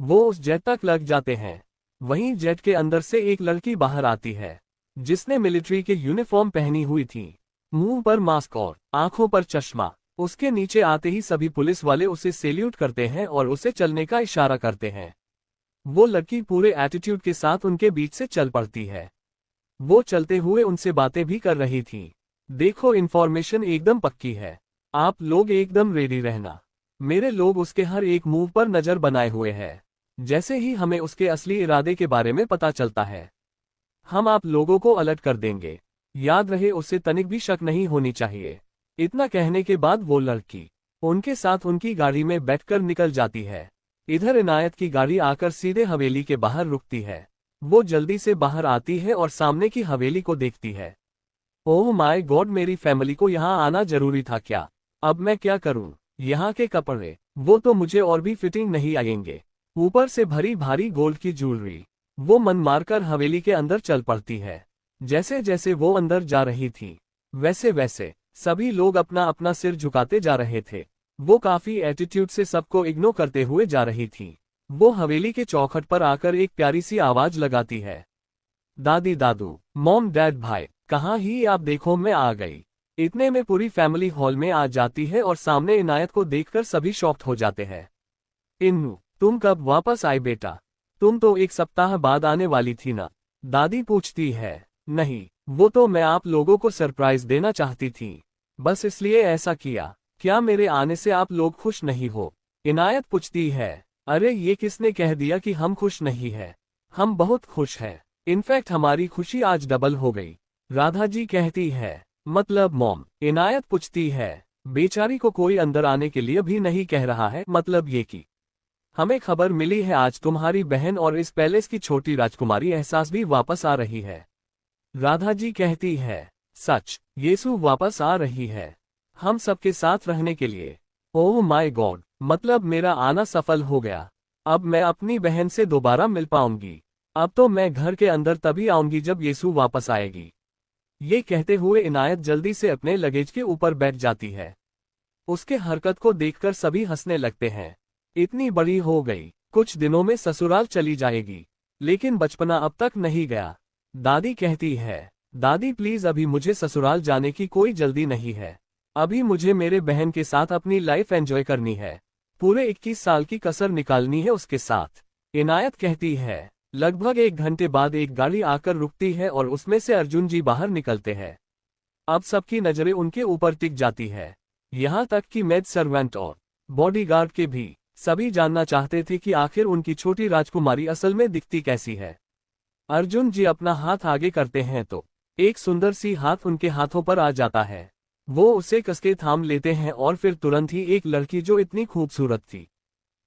वो उस जेट तक लग जाते हैं। वहीं जेट के अंदर से एक लड़की बाहर आती है, जिसने मिलिट्री के यूनिफॉर्म पहनी हुई थी, मुंह पर मास्क और आंखों पर चश्मा। उसके नीचे आते ही सभी पुलिस वाले उसे सैल्यूट करते हैं और उसे चलने का इशारा करते हैं। वो लड़की पूरे एटीट्यूड के साथ उनके बीच से चल पड़ती है। वो चलते हुए उनसे बातें भी कर रही थी। देखो, इन्फॉर्मेशन एकदम पक्की है, आप लोग एकदम रेडी रहना। मेरे लोग उसके हर एक मूव पर नजर बनाए हुए हैं। जैसे ही हमें उसके असली इरादे के बारे में पता चलता है, हम आप लोगों को अलर्ट कर देंगे। याद रहे, उससे तनिक भी शक नहीं होनी चाहिए। इतना कहने के बाद वो लड़की उनके साथ उनकी गाड़ी में बैठकर निकल जाती है। इधर इनायत की गाड़ी आकर सीधे हवेली के बाहर रुकती है। वो जल्दी से बाहर आती है और सामने की हवेली को देखती है। ओह माय गॉड, मेरी फैमिली को यहाँ आना जरूरी था क्या? अब मैं क्या करूँ? यहाँ के कपड़े, वो तो मुझे और भी फिटिंग नहीं आएंगे, ऊपर से भरी भारी गोल्ड की ज्वेलरी। वो मन मारकर हवेली के अंदर चल पड़ती है। जैसे जैसे वो अंदर जा रही थी, वैसे वैसे सभी लोग अपना अपना सिर झुकाते जा रहे थे। वो काफी एटीट्यूड से सबको इग्नोर करते हुए जा रही थी। वो हवेली के चौखट पर आकर एक प्यारी सी आवाज लगाती है, दादी दादू, मॉम डैड भाई, कहाँ ही आप, देखो मैं आ गई। इतने में पूरी फैमिली हॉल में आ जाती है और सामने इनायत को देखकर सभी शॉक्ड हो जाते हैं। इन्नू, तुम कब वापस आई बेटा? तुम तो एक सप्ताह बाद आने वाली थी ना? दादी पूछती है। नहीं, वो तो मैं आप लोगों को सरप्राइज देना चाहती थी, बस इसलिए ऐसा किया। क्या मेरे आने से आप लोग खुश नहीं हो? इनायत पूछती है। अरे ये किसने कह दिया कि हम खुश नहीं हैं? हम बहुत खुश हैं। इनफैक्ट हमारी खुशी आज डबल हो गई, राधा जी कहती है। मतलब मॉम? इनायत पूछती है। बेचारी को कोई अंदर आने के लिए भी नहीं कह रहा है। मतलब ये कि हमें खबर मिली है आज तुम्हारी बहन और इस पैलेस की छोटी राजकुमारी एहसास भी वापस आ रही है। राधा जी कहती है। सच? येसु वापस आ रही है हम सबके साथ रहने के लिए? ओह माय गॉड, मतलब मेरा आना सफल हो गया। अब मैं अपनी बहन से दोबारा मिल पाऊंगी। अब तो मैं घर के अंदर तभी आऊंगी जब येसु वापस आएगी। ये कहते हुए इनायत जल्दी से अपने लगेज के ऊपर बैठ जाती है। उसके हरकत को देखकर सभी हंसने लगते हैं। इतनी बड़ी हो गई, कुछ दिनों में ससुराल चली जाएगी, लेकिन बचपना अब तक नहीं गया। दादी कहती है। दादी प्लीज, अभी मुझे ससुराल जाने की कोई जल्दी नहीं है। अभी मुझे मेरे बहन के साथ अपनी लाइफ एंजॉय करनी है। पूरे 21 साल की कसर निकालनी है उसके साथ। इनायत कहती है। लगभग 1 घंटे बाद एक गाड़ी आकर रुकती है और उसमें से अर्जुन जी बाहर निकलते हैं। अब सबकी नजरें उनके ऊपर टिक जाती है, यहाँ तक कि मेड सर्वेंट और बॉडीगार्ड के भी। सभी जानना चाहते थे कि आखिर उनकी छोटी राजकुमारी असल में दिखती कैसी है। अर्जुन जी अपना हाथ आगे करते हैं तो एक सुंदर सी हाथ उनके हाथों पर आ जाता है। वो उसे कसके थाम लेते हैं और फिर तुरंत ही एक लड़की जो इतनी खूबसूरत थी,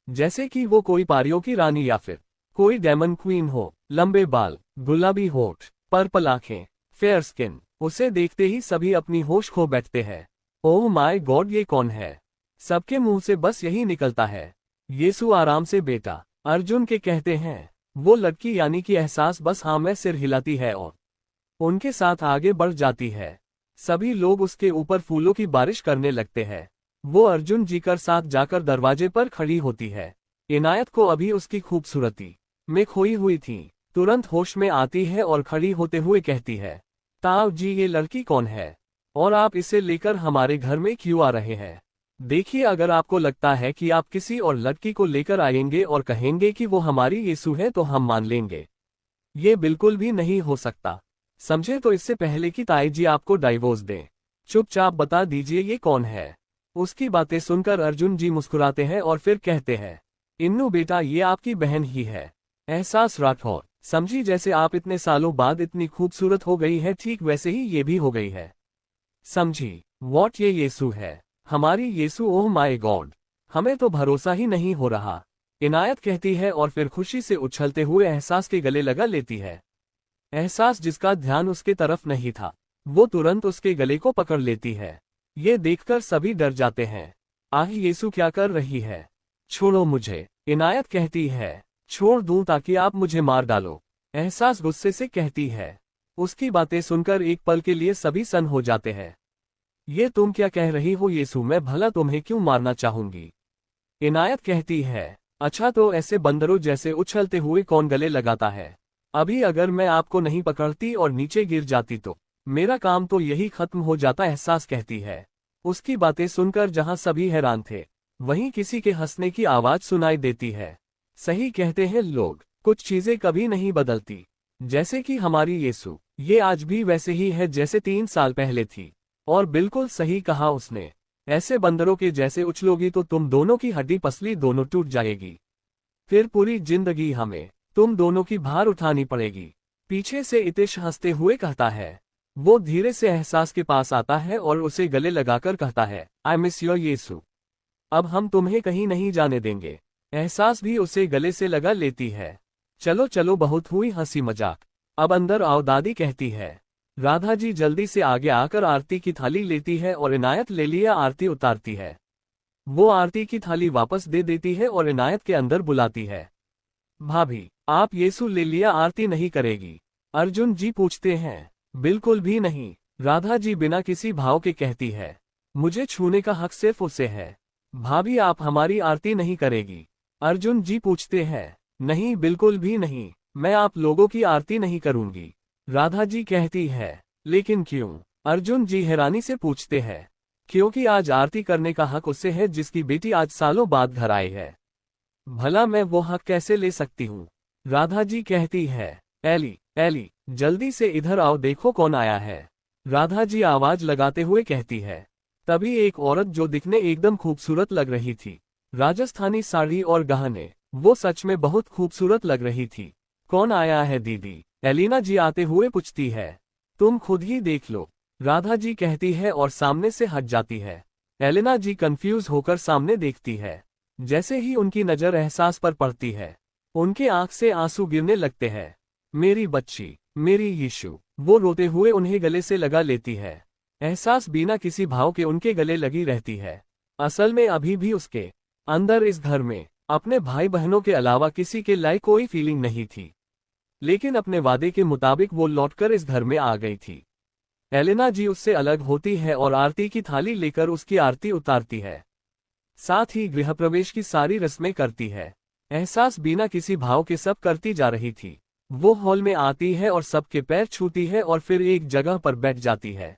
जैसे कि वो कोई पारियों की रानी या फिर कोई डायमंड क्वीन हो, लंबे बाल, गुलाबी होठ, पर्पल आंखें, फेयर स्किन, उसे देखते ही सभी अपनी होश खो बैठते हैं। ओह माय गॉड, ये कौन है? सबके मुंह से बस यही निकलता है, येसु आराम से बेटा, अर्जुन के कहते हैं। वो लड़की यानी कि एहसास बस हाँ में सिर हिलाती है और उनके साथ आगे बढ़ जाती है। सभी लोग उसके ऊपर फूलों की बारिश करने लगते हैं। वो अर्जुन जी कर साथ जाकर दरवाजे पर खड़ी होती है। इनायत को अभी उसकी खूबसूरती में खोई हुई थी, तुरंत होश में आती है और खड़ी होते हुए कहती है, ताऊ जी ये लड़की कौन है और आप इसे लेकर हमारे घर में क्यों आ रहे हैं? देखिए, अगर आपको लगता है कि आप किसी और लड़की को लेकर आएंगे और कहेंगे कि वो हमारी येसु है तो हम मान लेंगे। ये बिल्कुल भी नहीं हो सकता, समझे? तो इससे पहले कि ताई जी आपको डाइवोर्स दें, चुपचाप बता दीजिए ये कौन है। उसकी बातें सुनकर अर्जुन जी मुस्कुराते हैं और फिर कहते हैं, इन्नू बेटा ये आपकी बहन ही है, एहसास राठौर। समझी, जैसे आप इतने सालों बाद इतनी खूबसूरत हो गई है, ठीक वैसे ही ये भी हो गई है। समझी? वॉट, ये येसु है, हमारी येसु? ओह माय गॉड, हमें तो भरोसा ही नहीं हो रहा, इनायत कहती है और फिर खुशी से उछलते हुए एहसास के गले लगा लेती है। एहसास, जिसका ध्यान उसके तरफ नहीं था, वो तुरंत उसके गले को पकड़ लेती है। ये देखकर सभी डर जाते हैं। आह, येसु क्या कर रही है? छोड़ो मुझे, इनायत कहती है। छोड़ दूं ताकि आप मुझे मार डालो, एहसास गुस्से से कहती है। उसकी बातें सुनकर एक पल के लिए सभी सन्न हो जाते हैं। ये तुम क्या कह रही हो येसु? मैं भला तुम्हें क्यों मारना चाहूंगी? इनायत कहती है। अच्छा, तो ऐसे बंदरों जैसे उछलते हुए कौन गले लगाता है? अभी अगर मैं आपको नहीं पकड़ती और नीचे गिर जाती तो मेरा काम तो यही खत्म हो जाता, एहसास कहती है। उसकी बातें सुनकर जहां सभी हैरान थे, वहीं किसी के हंसने की आवाज सुनाई देती है। सही कहते हैं लोग, कुछ चीजें कभी नहीं बदलती, जैसे कि हमारी येसु, ये आज भी वैसे ही है जैसे 3 साल पहले थी। और बिल्कुल सही कहा उसने। ऐसे बंदरों के जैसे उछलोगी तो तुम दोनों की हड्डी पसली दोनों टूट जाएगी। फिर पूरी जिंदगी हमें तुम दोनों की भार उठानी पड़ेगी। पीछे से इतिश हंसते हुए कहता है। वो धीरे से एहसास के पास आता है और उसे गले लगाकर कहता है, आई मिस योर यीशु। अब हम तुम्हें कहीं नहीं जाने देंगे। एहसास भी उसे गले से लगा लेती है। चलो चलो, बहुत हुई हंसी मजाक, अब अंदर आओ, दादी कहती है। राधा जी जल्दी से आगे आकर आरती की थाली लेती है और इनायत ले लिया आरती उतारती है। वो आरती की थाली वापस दे देती है और इनायत के अंदर बुलाती है। भाभी, आप यीशु ले लिया, आरती नहीं करेगी? अर्जुन जी पूछते हैं। बिल्कुल भी नहीं, राधा जी बिना किसी भाव के कहती है। मुझे छूने का हक सिर्फ उसे है। भाभी, आप हमारी आरती नहीं करेगी? अर्जुन जी पूछते हैं। नहीं, बिल्कुल भी नहीं, मैं आप लोगों की आरती नहीं करूंगी। राधा जी कहती है। लेकिन क्यों? अर्जुन जी हैरानी से पूछते हैं। क्योंकि आज आरती करने का हक उससे है जिसकी बेटी आज सालों बाद घर आई है। भला मैं वो हक कैसे ले सकती हूँ? राधा जी कहती है। एली, एली, जल्दी से इधर आओ, देखो कौन आया है। राधा जी आवाज लगाते हुए कहती है। तभी एक औरत जो दिखने एकदम खूबसूरत लग रही थी, राजस्थानी साड़ी और गहने, वो सच में बहुत खूबसूरत लग रही थी। कौन आया है दीदी? एलिना जी आते हुए पूछती है। तुम खुद ही देख लो, राधा जी कहती है और सामने से हट जाती है। एलिना जी कंफ्यूज होकर सामने देखती है। जैसे ही उनकी नजर एहसास पर पड़ती है, उनके आंख से आंसू गिरने लगते हैं। मेरी बच्ची, मेरी यीशु, वो रोते हुए उन्हें गले से लगा लेती है। एहसास बिना किसी भाव के उनके गले लगी रहती है। असल में अभी भी उसके अंदर इस घर में अपने भाई बहनों के अलावा किसी के लायक कोई फीलिंग नहीं थी। लेकिन अपने वादे के मुताबिक वो लौटकर इस घर में आ गई थी। एलिना जी उससे अलग होती है और आरती की थाली लेकर उसकी आरती उतारती है। साथ ही गृह प्रवेश की सारी रस्में करती है। एहसास बिना किसी भाव के सब करती जा रही थी। वो हॉल में आती है और सबके पैर छूती है और फिर एक जगह पर बैठ जाती है।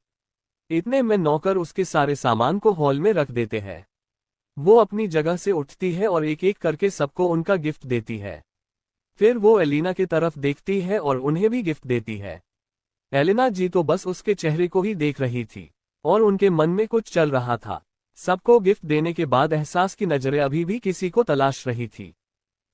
इतने में नौकर उसके सारे सामान को हॉल में रख देते हैं। वो अपनी जगह से उठती है और एक एक करके सबको उनका गिफ्ट देती है। फिर वो एलिना की तरफ देखती है और उन्हें भी गिफ्ट देती है। एलिना जी तो बस उसके चेहरे को ही देख रही थी और उनके मन में कुछ चल रहा था। सबको गिफ्ट देने के बाद एहसास की नजरें अभी भी किसी को तलाश रही थी।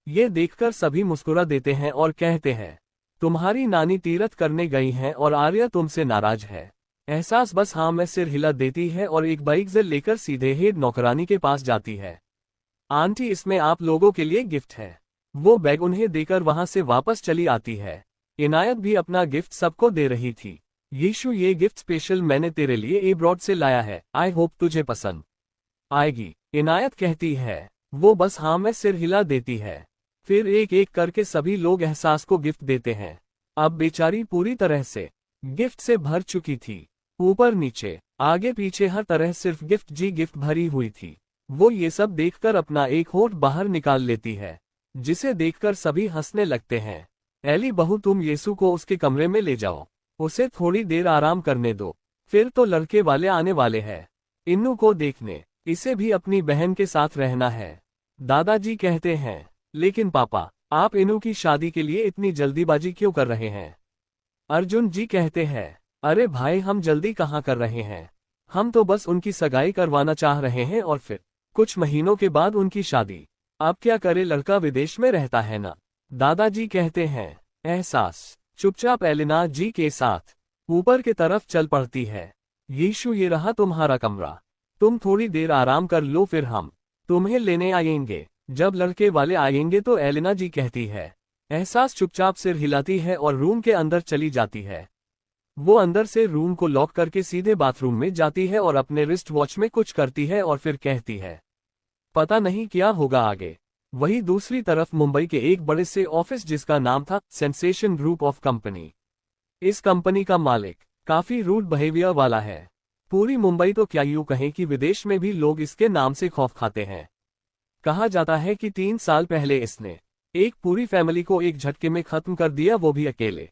ये देखकर सभी मुस्कुरा देते हैं और कहते हैं, तुम्हारी नानी तीरथ करने गई हैं और आर्या तुमसे नाराज है। एहसास बस हाँ में सिर हिला देती है और एक बाइक से लेकर सीधे हेड नौकरानी के पास जाती है। आंटी, इसमें आप लोगों के लिए गिफ्ट है। वो बैग उन्हें देकर वहां से वापस चली आती है। इनायत भी अपना गिफ्ट सबको दे रही थी। यीशु, ये गिफ्ट स्पेशल मैंने तेरे लिए एब्रॉड से लाया है, आई होप तुझे पसंद आएगी, इनायत कहती है। वो बस हाँ में सिर हिला देती है। फिर एक एक करके सभी लोग एहसास को गिफ्ट देते हैं। अब बेचारी पूरी तरह से गिफ्ट से भर चुकी थी। ऊपर नीचे आगे पीछे हर तरह सिर्फ गिफ्ट जी गिफ्ट भरी हुई थी। वो ये सब देखकर अपना एक होठ बाहर निकाल लेती है, जिसे देखकर सभी हंसने लगते हैं। एली बहू, तुम यीशु को उसके कमरे में ले जाओ, उसे थोड़ी देर आराम करने दो, फिर तो लड़के वाले आने वाले हैं इन्नू को देखने, इसे भी अपनी बहन के साथ रहना है। दादाजी कहते हैं, लेकिन पापा, आप इन्नू की शादी के लिए इतनी जल्दीबाजी क्यों कर रहे हैं? अर्जुन जी कहते हैं, अरे भाई, हम जल्दी कहाँ कर रहे हैं, हम तो बस उनकी सगाई करवाना चाह रहे हैं और फिर कुछ महीनों के बाद उनकी शादी। अब क्या करे, लड़का विदेश में रहता है ना। दादाजी कहते हैं। एहसास चुपचाप एलिना जी के साथ ऊपर की तरफ चल पड़ती है। यीशु, ये रहा तुम्हारा कमरा, तुम थोड़ी देर आराम कर लो, फिर हम तुम्हें लेने आएंगे। जब लड़के वाले आएंगे तो एलिना जी कहती है। एहसास चुपचाप सिर हिलाती है और रूम के अंदर चली जाती है। वो अंदर से रूम को लॉक करके सीधे बाथरूम में जाती है और अपने रिस्ट वॉच में कुछ करती है और फिर कहती है, पता नहीं क्या होगा आगे। वहीं दूसरी तरफ मुंबई के एक बड़े से ऑफिस जिसका नाम था सेंसेशन ग्रुप ऑफ कंपनी। इस कंपनी का मालिक काफी रूड बिहेवियर वाला है। पूरी मुंबई तो क्या यूं कहें कि विदेश में भी लोग इसके नाम से खौफ खाते हैं। कहा जाता है कि 3 साल पहले इसने एक पूरी फैमिली को एक झटके में खत्म कर दिया, वो भी अकेले।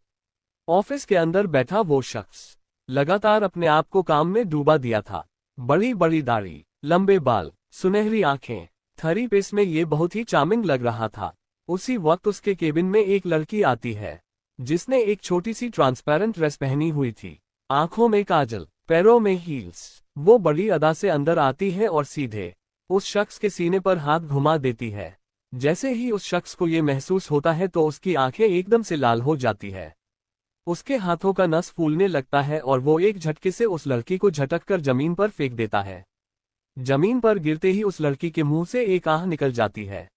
ऑफिस के अंदर बैठा वो शख्स लगातार अपने आप को काम में डूबा दिया था। बड़ी बड़ी दाढ़ी, लंबे बाल, सुनहरी आंखें, थरी पेस में ये बहुत ही चार्मिंग लग रहा था। उसी वक्त उसके केबिन में एक लड़की आती है, जिसने एक छोटी सी ट्रांसपेरेंट ड्रेस पहनी हुई थी, आंखों में काजल, पैरों में हील्स। वो बड़ी अदा से अंदर आती है और सीधे उस शख्स के सीने पर हाथ घुमा देती है। जैसे ही उस शख्स को ये महसूस होता है तो उसकी आंखें एकदम से लाल हो जाती है। उसके हाथों का नस फूलने लगता है और वो एक झटके से उस लड़की को झटककर जमीन पर फेंक देता है। जमीन पर गिरते ही उस लड़की के मुंह से एक आह निकल जाती है,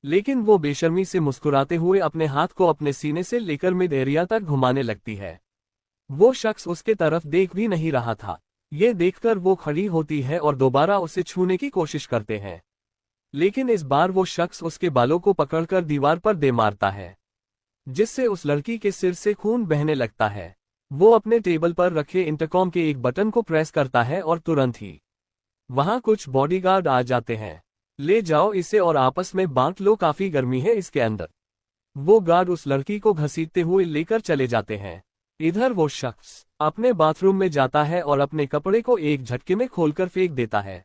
लेकिन वो बेशर्मी से मुस्कुराते हुए अपने हाथ को अपने सीने से लेकर मिड एरिया तक घुमाने लगती है। वो शख्स उसके तरफ देख भी नहीं रहा था। ये देखकर वो खड़ी होती है और दोबारा उसे छूने की कोशिश करते हैं, लेकिन इस बार वो शख्स उसके बालों को पकड़कर दीवार पर दे मारता है, जिससे उस लड़की के सिर से खून बहने लगता है। वो अपने टेबल पर रखे इंटरकॉम के एक बटन को प्रेस करता है और तुरंत ही वहां कुछ बॉडीगार्ड आ जाते हैं। ले जाओ इसे और आपस में बांट लो, काफी गर्मी है इसके अंदर। वो गार्ड उस लड़की को घसीटते हुए लेकर चले जाते हैं। इधर वो शख्स अपने बाथरूम में जाता है और अपने कपड़े को एक झटके में खोलकर फेंक देता है।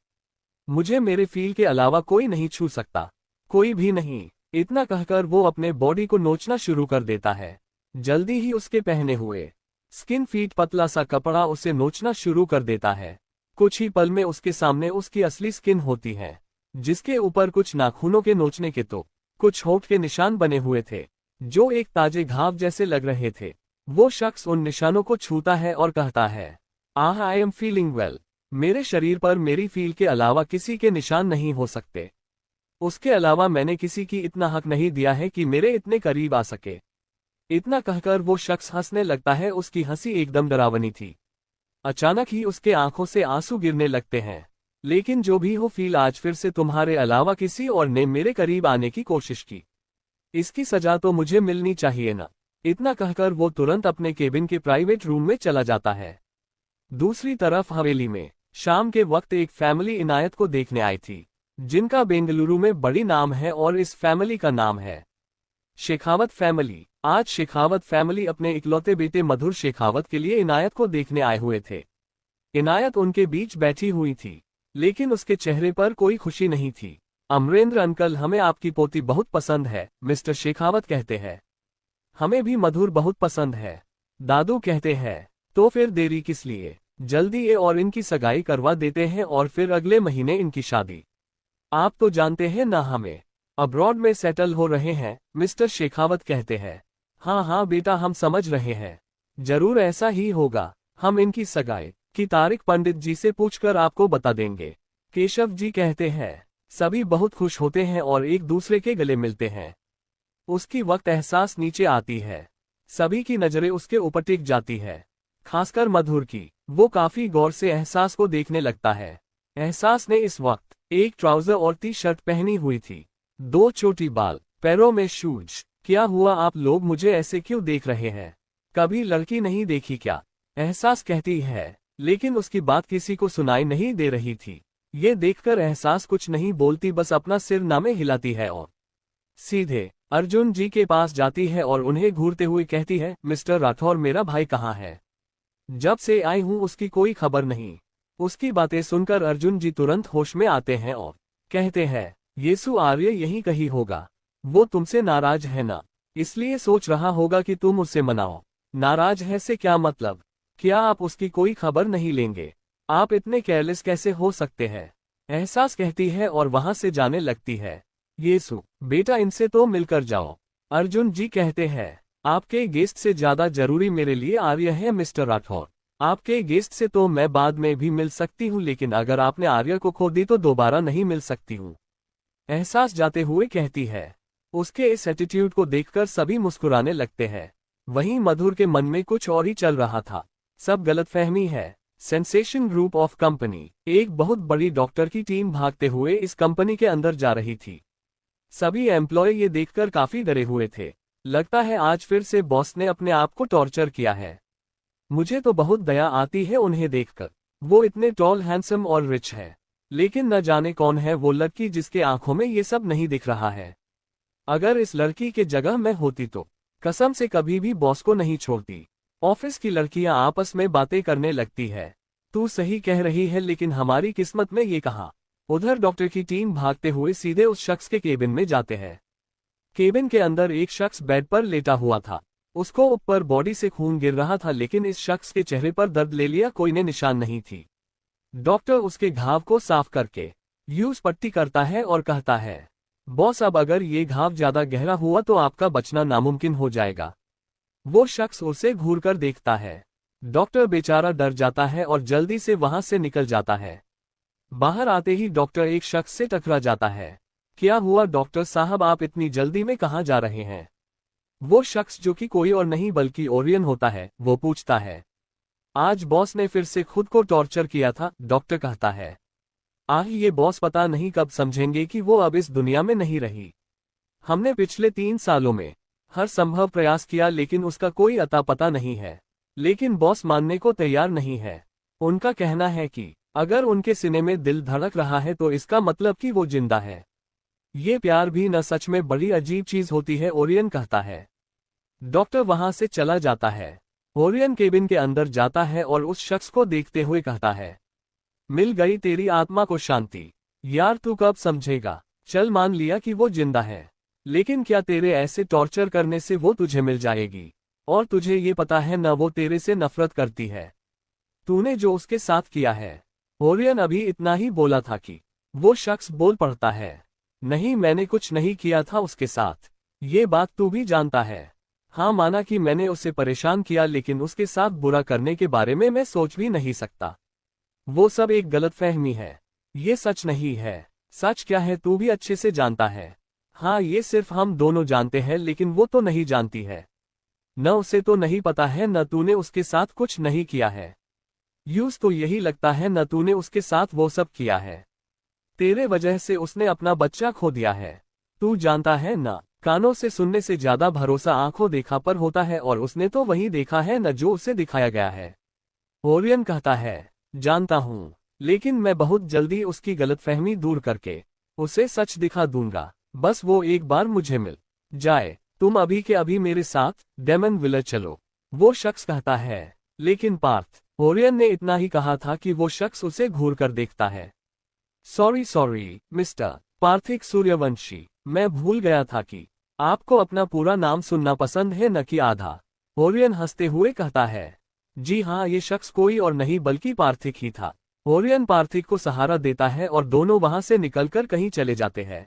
मुझे मेरे फील के अलावा कोई नहीं छू सकता, कोई भी नहीं। इतना कहकर वो अपने बॉडी को नोचना शुरू कर देता है। जल्दी ही उसके पहने हुए स्किन फीट पतला सा कपड़ा उसे नोचना शुरू कर देता है। कुछ ही पल में उसके सामने उसकी असली स्किन होती है, जिसके ऊपर कुछ नाखूनों के नोचने के तो कुछ होठ के निशान बने हुए थे, जो एक ताजे घाव जैसे लग रहे थे। वो शख्स उन निशानों को छूता है और कहता है, आह आई एम फीलिंग वेल। मेरे शरीर पर मेरी फील के अलावा किसी के निशान नहीं हो सकते। उसके अलावा मैंने किसी की इतना हक नहीं दिया है कि मेरे इतने करीब आ सके। इतना कहकर वो शख्स हंसने लगता है। उसकी हंसी एकदम डरावनी थी। अचानक ही उसके आंखों से आंसू गिरने लगते हैं। लेकिन जो भी हो, फील आज फिर से तुम्हारे अलावा किसी और ने मेरे करीब आने की कोशिश की। इसकी सजा तो मुझे मिलनी चाहिए ना। इतना कहकर वो तुरंत अपने केबिन के प्राइवेट रूम में चला जाता है। दूसरी तरफ हवेली में शाम के वक्त एक फैमिली इनायत को देखने आई थी, जिनका बेंगलुरु में बड़ी नाम है और इस फैमिली का नाम है शेखावत फैमिली। आज शेखावत फैमिली अपने इकलौते बेटे मधुर शेखावत के लिए इनायत को देखने आए हुए थे। इनायत उनके बीच बैठी हुई थी, लेकिन उसके चेहरे पर कोई खुशी नहीं थी। अमरेंद्र अंकल, हमें आपकी पोती बहुत पसंद है, मिस्टर शेखावत कहते हैं। हमें भी मधुर बहुत पसंद है, दादू कहते हैं। तो फिर देरी किस लिए, जल्दी ये और इनकी सगाई करवा देते हैं और फिर अगले महीने इनकी शादी। आप तो जानते हैं ना, हमें अब्रॉड में सेटल हो रहे हैं, मिस्टर शेखावत कहते हैं। हाँ हाँ बेटा, हम समझ रहे हैं, जरूर ऐसा ही होगा। हम इनकी सगाई की तारीख पंडित जी से पूछकर आपको बता देंगे, केशव जी कहते हैं। सभी बहुत खुश होते हैं और एक दूसरे के गले मिलते हैं। उसकी वक्त एहसास नीचे आती है। सभी की नजरें उसके ऊपर टिक जाती है, खासकर मधुर की। वो काफी गौर से एहसास को देखने लगता है। एहसास ने इस वक्त एक ट्राउजर और टी शर्ट पहनी हुई थी, 2 छोटी बाल, पैरों में शूज। क्या हुआ, आप लोग मुझे ऐसे क्यों देख रहे हैं? कभी लड़की नहीं देखी क्या? एहसास कहती है, लेकिन उसकी बात किसी को सुनाई नहीं दे रही थी। ये देखकर एहसास कुछ नहीं बोलती, बस अपना सिर नामे हिलाती है और सीधे अर्जुन जी के पास जाती है और उन्हें घूरते हुए कहती है, मिस्टर राठौर, मेरा भाई कहाँ है? जब से आई हूं उसकी कोई खबर नहीं। उसकी बातें सुनकर अर्जुन जी तुरंत होश में आते हैं और कहते हैं, येसु आर्य यहीं कहीं होगा। वो तुमसे नाराज है ना, इसलिए सोच रहा होगा कि तुम उससे मनाओ। नाराज है से क्या मतलब? क्या आप उसकी कोई खबर नहीं लेंगे? आप इतने केयरलेस कैसे हो सकते हैं? एहसास कहती है और वहां से जाने लगती है। येसु बेटा, इनसे तो मिलकर जाओ। अर्जुन जी कहते हैं, आपके गेस्ट से ज्यादा जरूरी मेरे लिए आर्य है मिस्टर राठौर। आपके गेस्ट से तो मैं बाद में भी मिल सकती हूँ, लेकिन अगर आपने आर्य को खो दी तो दोबारा नहीं मिल सकती हूँ। एहसास जाते हुए कहती है। उसके इस एटीट्यूड को देखकर सभी मुस्कुराने लगते हैं। वहीं मधुर के मन में कुछ और ही चल रहा था। सब गलतफहमी है। सेंसेशन ग्रुप ऑफ कंपनी, एक बहुत बड़ी डॉक्टर की टीम भागते हुए इस कंपनी के अंदर जा रही थी। सभी एम्प्लॉय ये देखकर काफी डरे हुए थे। लगता है आज फिर से बॉस ने अपने आप को टॉर्चर किया है। मुझे तो बहुत दया आती है उन्हें देखकर। वो इतने टॉल, हैंडसम और रिच है, लेकिन न जाने कौन है वो लड़की जिसके आंखों में ये सब नहीं दिख रहा है। अगर इस लड़की के जगह मैं होती तो कसम से कभी भी बॉस को नहीं छोड़ती। ऑफिस की लड़कियां आपस में बातें करने लगती है। तू सही कह रही है, लेकिन हमारी किस्मत में ये कहाँ। उधर डॉक्टर की टीम भागते हुए सीधे उस शख्स के केबिन में जाते हैं। केबिन के अंदर एक शख्स बेड पर लेटा हुआ था। उसको ऊपर बॉडी से खून गिर रहा था, लेकिन इस शख्स के चेहरे पर दर्द ले लिया कोई ने निशान नहीं थी। डॉक्टर उसके घाव को साफ करके यूज पट्टी करता है और कहता है, बॉस अब अगर ये घाव ज्यादा गहरा हुआ तो आपका बचना नामुमकिन हो जाएगा। वो शख्स उसे घूरकर देखता है। डॉक्टर बेचारा डर जाता है और जल्दी से वहां से निकल जाता है। बाहर आते ही डॉक्टर एक शख्स से टकरा जाता है। क्या हुआ डॉक्टर साहब, आप इतनी जल्दी में कहाँ जा रहे हैं? वो शख्स जो कि कोई और नहीं बल्कि ओरियन होता है, वो पूछता है। आज बॉस ने फिर से खुद को टॉर्चर किया था, डॉक्टर कहता है। ये बॉस पता नहीं कब समझेंगे कि वो अब इस दुनिया में नहीं रही। हमने पिछले 3 सालों में हर संभव प्रयास किया लेकिन उसका कोई अता पता नहीं है। लेकिन बॉस मानने को तैयार नहीं है। उनका कहना है कि अगर उनके सीने में दिल धड़क रहा है तो इसका मतलब कि वो जिंदा है। ये प्यार भी न सच में बड़ी अजीब चीज होती है, ओरियन कहता है। डॉक्टर वहां से चला जाता है। ओरियन केबिन के अंदर जाता है और उस शख्स को देखते हुए कहता है, मिल गई तेरी आत्मा को शांति। यार तू कब समझेगा? चल मान लिया कि वो जिंदा है, लेकिन क्या तेरे ऐसे टॉर्चर करने से वो तुझे मिल जाएगी? और तुझे ये पता है न वो तेरे से नफरत करती है। तूने जो उसके साथ किया है। ओरियन अभी इतना ही बोला था कि वो शख्स बोल पड़ता है, नहीं मैंने कुछ नहीं किया था उसके साथ। ये बात तू भी जानता है। हाँ माना कि मैंने उसे परेशान किया लेकिन उसके साथ बुरा करने के बारे में मैं सोच भी नहीं सकता। वो सब एक गलतफहमी है। ये सच नहीं है। सच क्या है तू भी अच्छे से जानता है। हाँ ये सिर्फ हम दोनों जानते हैं लेकिन वो तो नहीं जानती है। न उसे तो नहीं पता है न तूने उसके साथ कुछ नहीं किया है। यूज तो यही लगता है न तूने उसके साथ वो सब किया है। तेरे वजह से उसने अपना बच्चा खो दिया है। तू जानता है न, कानों से सुनने से ज्यादा भरोसा आंखों देखा पर होता है और उसने तो वही देखा है न जो उसे दिखाया गया है। ओरियन कहता है, जानता हूँ, लेकिन मैं बहुत जल्दी उसकी गलतफहमी दूर करके उसे सच दिखा दूंगा। बस वो एक बार मुझे मिल जाए। तुम अभी के अभी मेरे साथ डेमन विलेज चलो, वो शख्स कहता है। लेकिन पार्थ, ओरियन ने इतना ही कहा था कि वो शख्स उसे घूर कर देखता है। सॉरी मिस्टर पार्थिक सूर्यवंशी, मैं भूल गया था कि आपको अपना पूरा नाम सुनना पसंद है न कि आधा। ओरियन हंसते हुए कहता है, जी हाँ ये शख्स कोई और नहीं बल्कि पार्थिक ही था। ओरियन पार्थिक को सहारा देता है और दोनों वहां से निकलकर कहीं चले जाते हैं।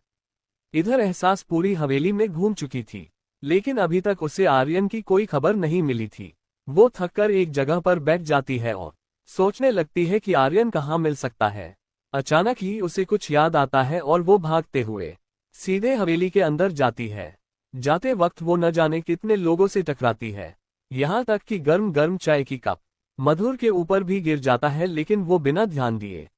इधर एहसास पूरी हवेली में घूम चुकी थी, लेकिन अभी तक उसे आर्यन की कोई खबर नहीं मिली थी। वो थककर एक जगह पर बैठ जाती है और सोचने लगती है कि आर्यन कहाँ मिल सकता है। अचानक ही उसे कुछ याद आता है और वो भागते हुए सीधे हवेली के अंदर जाती है। जाते वक्त वो न जाने कितने लोगों से टकराती है, यहाँ तक कि गर्म गर्म चाय की कप मधुर के ऊपर भी गिर जाता है, लेकिन वो बिना ध्यान दिए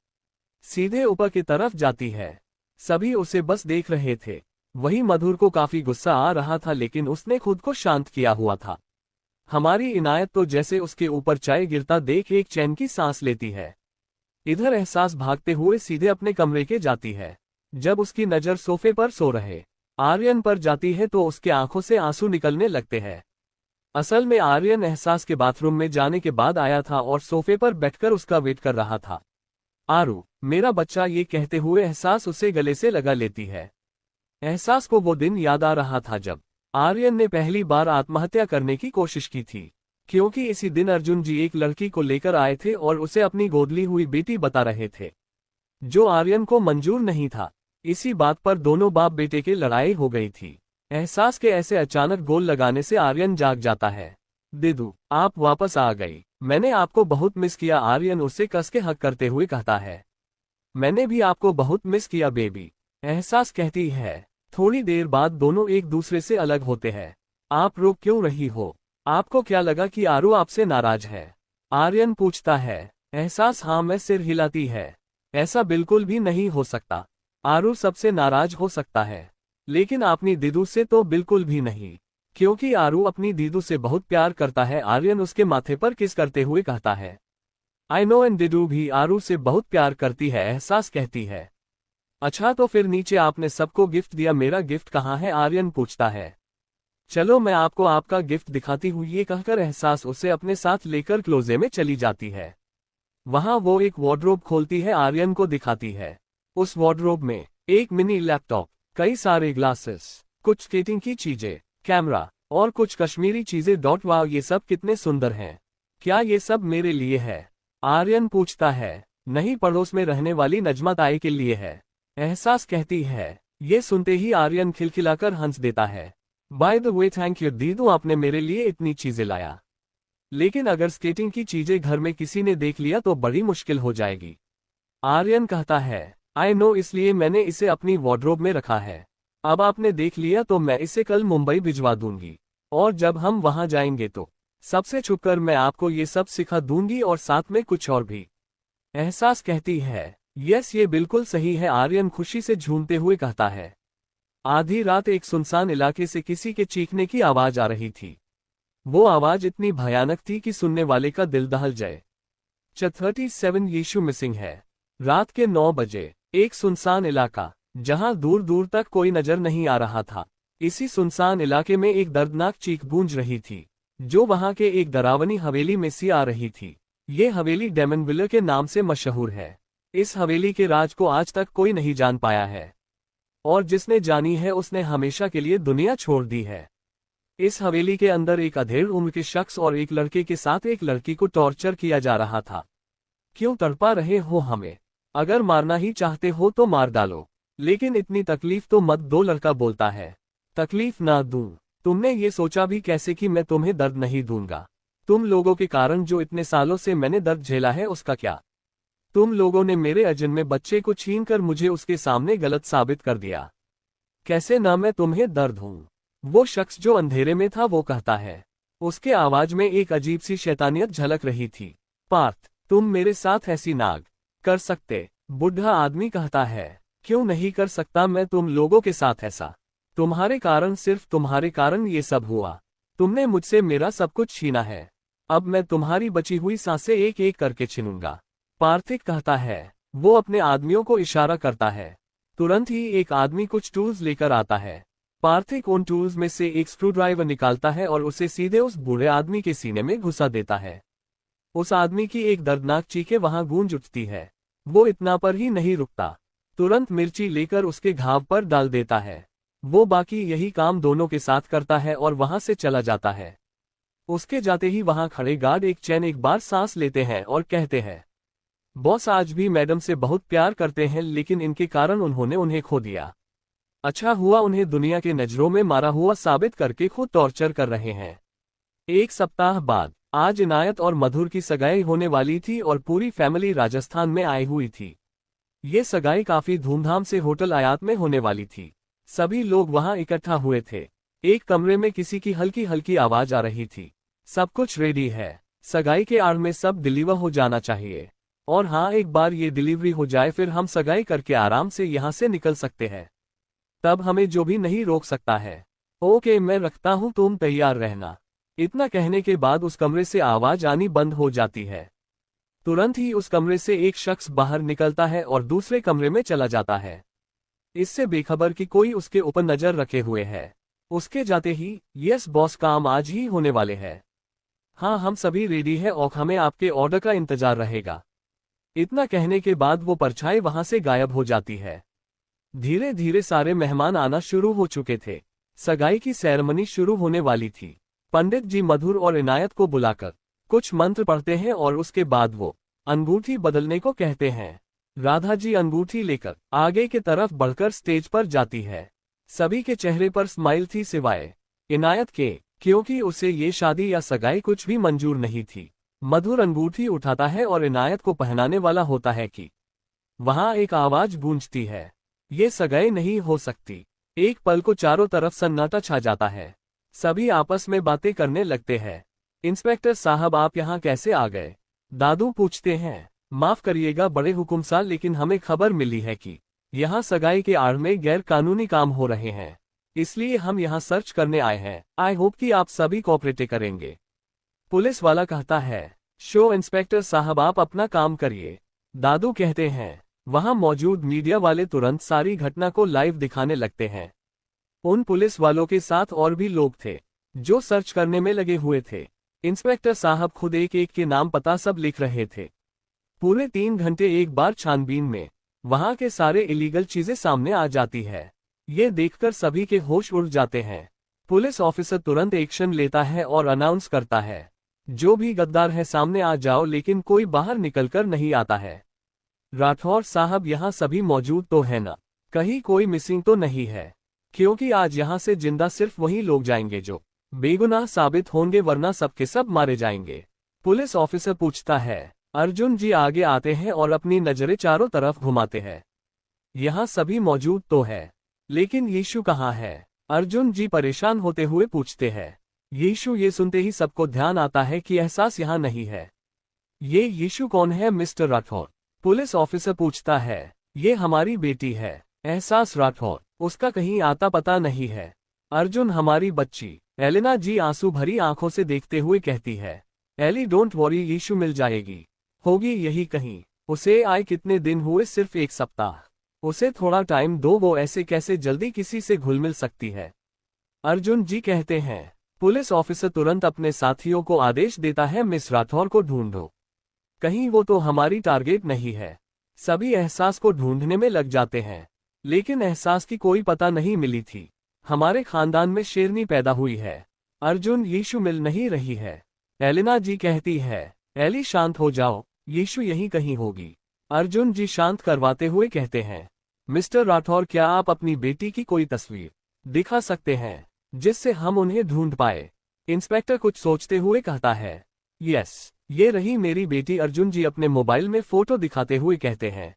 सीधे ऊपर की तरफ जाती है। सभी उसे बस देख रहे थे। वही मधुर को काफी गुस्सा आ रहा था लेकिन उसने खुद को शांत किया हुआ था। हमारी इनायत तो जैसे उसके ऊपर चाय गिरता देख एक चैन की सांस लेती है। इधर एहसास भागते हुए सीधे अपने कमरे के जाती है। जब उसकी नजर सोफे पर सो रहे आर्यन पर जाती है तो उसके आंखों से आंसू निकलने लगते हैं। असल में आर्यन एहसास के बाथरूम में जाने के बाद आया था और सोफे पर बैठकर उसका वेट कर रहा था। आरू, मेरा बच्चा, ये कहते हुए एहसास उसे गले से लगा लेती है। एहसास को वो दिन याद आ रहा था जब आर्यन ने पहली बार आत्महत्या करने की कोशिश की थी, क्योंकि इसी दिन अर्जुन जी एक लड़की को लेकर आए थे और उसे अपनी गोदली हुई बेटी बता रहे थे, जो आर्यन को मंजूर नहीं था। इसी बात पर दोनों बाप बेटे की लड़ाई हो गई थी। एहसास के ऐसे अचानक गोल लगाने से आर्यन जाग जाता है। दीदू, आप वापस आ गई, मैंने आपको बहुत मिस किया, आर्यन उसे कस के हक करते हुए कहता है। मैंने भी आपको बहुत मिस किया बेबी, एहसास कहती है। थोड़ी देर बाद दोनों एक दूसरे से अलग होते हैं। आप रो क्यों रही हो? आपको क्या लगा कि आरू आपसे नाराज है? आर्यन पूछता है। एहसास हाँ में सिर हिलाती है। ऐसा बिल्कुल भी नहीं हो सकता। आरू सबसे नाराज हो सकता है, लेकिन अपनी दीदू से तो बिल्कुल भी नहीं, क्योंकि आरू अपनी दीदू से बहुत प्यार करता है। आर्यन उसके माथे पर किस करते हुए कहता है, आई नो, एंड दीदू भी आरू से बहुत प्यार करती है, एहसास कहती है। अच्छा तो फिर नीचे आपने सबको गिफ्ट दिया, मेरा गिफ्ट कहाँ है? आर्यन पूछता है। चलो मैं आपको आपका गिफ्ट दिखाती हूँ, ये कहकर एहसास उसे अपने साथ लेकर क्लोजे में चली जाती है। वहां वो एक वार्डरोब खोलती है, आर्यन को दिखाती है। उस वार्डरोब में एक मिनी लैपटॉप, कई सारे ग्लासेस, कुछ स्केटिंग की चीजें, कैमरा और कुछ कश्मीरी चीजें। वाह, ये सब कितने सुंदर हैं। क्या ये सब मेरे लिए है? आर्यन पूछता है। नहीं, पड़ोस में रहने वाली नजमा ताई के लिए है, एहसास कहती है। ये सुनते ही आर्यन खिलखिलाकर हंस देता है। By the way thank you दीदू, आपने मेरे लिए इतनी चीजें लाया। लेकिन अगर स्केटिंग की चीजें घर में किसी ने देख लिया तो बड़ी मुश्किल हो जाएगी। आर्यन कहता है, आई नो, इसलिए मैंने इसे अपनी वार्डरोब में रखा है। अब आपने देख लिया तो मैं इसे कल मुंबई भिजवा दूंगी, और जब हम वहां जाएंगे तो सबसे छुपकर मैं आपको ये सब सिखा दूंगी और साथ में कुछ और भी। एहसास कहती है, यस ये बिल्कुल सही है। आर्यन खुशी से झूमते हुए कहता है। आधी रात एक सुनसान इलाके से किसी के चीखने की आवाज आ रही थी। वो आवाज इतनी भयानक थी कि सुनने वाले का दिल दहल जाए। 37 यीशु मिसिंग है। रात के 9 बजे एक सुनसान इलाका, जहां दूर दूर तक कोई नजर नहीं आ रहा था। इसी सुनसान इलाके में एक दर्दनाक चीख गूंज रही थी, जो वहां के एक डरावनी हवेली में सी आ रही थी। ये हवेली डेमन के नाम से मशहूर है। इस हवेली के राज को आज तक कोई नहीं जान पाया है, और जिसने जानी है उसने हमेशा के लिए दुनिया छोड़ दी है। इस हवेली के अंदर एक अधेड़ उम्र के शख्स और एक लड़के के साथ एक लड़की को टॉर्चर किया जा रहा था। क्यों तड़पा रहे हो हमें? अगर मारना ही चाहते हो तो मार डालो, लेकिन इतनी तकलीफ तो मत दो, लड़का बोलता है। तकलीफ ना दूं? तुमने ये सोचा भी कैसे कि मैं तुम्हें दर्द नहीं दूंगा? तुम लोगों के कारण जो इतने सालों से मैंने दर्द झेला है उसका क्या? तुम लोगों ने मेरे अजन्मे बच्चे को छीनकर मुझे उसके सामने गलत साबित कर दिया। कैसे ना मैं तुम्हें दर्द हूं? वो शख्स जो अंधेरे में था वो कहता है। उसके आवाज में एक अजीब सी शैतानियत झलक रही थी। पार्थ, तुम मेरे साथ ऐसी नाग कर सकते? बुढ़ा आदमी कहता है। क्यों नहीं कर सकता मैं तुम लोगों के साथ ऐसा? तुम्हारे कारण, सिर्फ तुम्हारे कारण ये सब हुआ। तुमने मुझसे मेरा सब कुछ छीना है। अब मैं तुम्हारी बची हुई सांसें एक एक करके छीनूंगा। पार्थिक कहता है। वो अपने आदमियों को इशारा करता है। तुरंत ही एक आदमी कुछ टूल्स लेकर आता है। पार्थिक उन टूल्स में से एक स्क्रूड्राइवर निकालता है और उसे सीधे उस बूढ़े आदमी के सीने में घुसा देता है। उस आदमी की एक दर्दनाक चीखें वहां गूंज उठती है। वो इतना पर ही नहीं रुकता, तुरंत मिर्ची लेकर उसके घाव पर डाल देता है। वो बाकी यही काम दोनों के साथ करता है और वहां से चला जाता है। उसके जाते ही वहां खड़े गार्ड एक चैन एक बार सांस लेते हैं और कहते हैं, बॉस आज भी मैडम से बहुत प्यार करते हैं, लेकिन इनके कारण उन्होंने उन्हें खो दिया। अच्छा हुआ उन्हें दुनिया के नजरों में मारा हुआ साबित करके खुद टॉर्चर कर रहे हैं। एक सप्ताह बाद आज इनायत और मधुर की सगाई होने वाली थी और पूरी फैमिली राजस्थान में आई हुई थी। ये सगाई काफी धूमधाम से होटल आयात में होने वाली थी। सभी लोग वहां इकट्ठा हुए थे। एक कमरे में किसी की हल्की हल्की आवाज आ रही थी। सब कुछ रेडी है, सगाई के आड़ में सब डिलीवर हो जाना चाहिए। और हाँ, एक बार ये डिलीवरी हो जाए फिर हम सगाई करके आराम से यहाँ से निकल सकते हैं। तब हमें जो भी नहीं रोक सकता है। ओके, मैं रखता हूँ, तुम तैयार रहना। इतना कहने के बाद उस कमरे से आवाज आनी बंद हो जाती है। तुरंत ही उस कमरे से एक शख्स बाहर निकलता है और दूसरे कमरे में चला जाता है, इससे बेखबर कि कोई उसके ऊपर नजर रखे हुए है। उसके जाते ही, यस बॉस, काम आज ही होने वाले हैं। हाँ, हम सभी रेडी है और हमें आपके ऑर्डर का इंतजार रहेगा। इतना कहने के बाद वो परछाई वहां से गायब हो जाती है। धीरे धीरे सारे मेहमान आना शुरू हो चुके थे। सगाई की सेरेमनी शुरू होने वाली थी। पंडित जी मधुर और इनायत को बुलाकर कुछ मंत्र पढ़ते हैं और उसके बाद वो अंगूठी बदलने को कहते हैं। राधा जी अंगूठी लेकर आगे की तरफ बढ़कर स्टेज पर जाती है। सभी के चेहरे पर स्माइल थी सिवाय इनायत के, क्योंकि उसे ये शादी या सगाई कुछ भी मंजूर नहीं थी। मधुर अंगूठी उठाता है और इनायत को पहनाने वाला होता है कि वहां एक आवाज गूंजती है, ये सगाई नहीं हो सकती। एक पल को चारों तरफ सन्नाटा छा जाता है। सभी आपस में बातें करने लगते हैं। इंस्पेक्टर साहब, आप यहाँ कैसे आ गए? दादू पूछते हैं। माफ करिएगा बड़े हुकुम साहब, लेकिन हमें खबर मिली है कि यहाँ सगाई के आड़ में गैर कानूनी काम हो रहे हैं, इसलिए हम यहाँ सर्च करने आए हैं। आई होप कि आप सभी कोऑपरेट करेंगे। पुलिस वाला कहता है। शो इंस्पेक्टर साहब, आप अपना काम करिए, दादू कहते हैं। वहां मौजूद मीडिया वाले तुरंत सारी घटना को लाइव दिखाने लगते हैं। उन पुलिस वालों के साथ और भी लोग थे जो सर्च करने में लगे हुए थे। इंस्पेक्टर साहब खुद एक एक के नाम पता सब लिख रहे थे। पूरे 3 घंटे एक बार छानबीन में वहां के सारे इलीगल चीजें सामने आ जाती है। ये देखकर सभी के होश उड़ जाते हैं। पुलिस ऑफिसर तुरंत एक्शन लेता है और अनाउंस करता है, जो भी गद्दार है सामने आ जाओ, लेकिन कोई बाहर निकलकर नहीं आता है। राठौर साहब, यहाँ सभी मौजूद तो है ना? कहीं कोई मिसिंग तो नहीं है? क्योंकि आज यहाँ से जिंदा सिर्फ वही लोग जाएंगे जो बेगुनाह साबित होंगे, वरना सबके सब मारे जाएंगे। पुलिस ऑफिसर पूछता है। अर्जुन जी आगे आते हैं और अपनी नजरें चारों तरफ घुमाते हैं। यहाँ सभी मौजूद तो है, लेकिन यीशु कहाँ है? अर्जुन जी परेशान होते हुए पूछते हैं। यीशु, ये सुनते ही सबको ध्यान आता है कि एहसास यहाँ नहीं है। ये यीशु कौन है मिस्टर राठौर? पुलिस ऑफिसर पूछता है। ये हमारी बेटी है, एहसास राठौर। उसका कहीं आता पता नहीं है। अर्जुन, हमारी बच्ची एलेना जी आंसू भरी आंखों से देखते हुए कहती है। एली, डोंट वरी, यीशु मिल जाएगी। होगी यही कहीं। उसे आए कितने दिन हुए? सिर्फ 1 सप्ताह। उसे थोड़ा टाइम दो, वो ऐसे कैसे जल्दी किसी से घुल मिल सकती है? अर्जुन जी कहते हैं। पुलिस ऑफिसर तुरंत अपने साथियों को आदेश देता है, मिस राठौर को ढूंढो। कहीं वो तो हमारी टारगेट नहीं है। सभी एहसास को ढूंढने में लग जाते हैं, लेकिन एहसास की कोई पता नहीं मिली थी। हमारे खानदान में शेरनी पैदा हुई है। अर्जुन, यीशु मिल नहीं रही है। एलेना जी कहती है। एली, शांत हो जाओ, यीशु यहीं कहीं होगी। अर्जुन जी शांत करवाते हुए कहते हैं। मिस्टर राठौर, क्या आप अपनी बेटी की कोई तस्वीर दिखा सकते हैं जिससे हम उन्हें ढूंढ पाए? इंस्पेक्टर कुछ सोचते हुए कहता है। यस, ये रही मेरी बेटी। अर्जुन जी अपने मोबाइल में फोटो दिखाते हुए कहते हैं।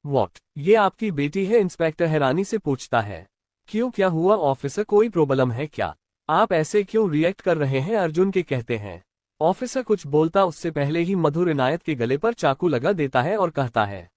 व्हाट, ये आपकी बेटी है? इंस्पेक्टर हैरानी से पूछता है। क्यों, क्या हुआ ऑफिसर? कोई प्रॉब्लम है क्या? आप ऐसे क्यों रिएक्ट कर रहे हैं? अर्जुन के कहते हैं। ऑफिसर कुछ बोलता उससे पहले ही मधुर इनायत के गले पर चाकू लगा देता है और कहता है,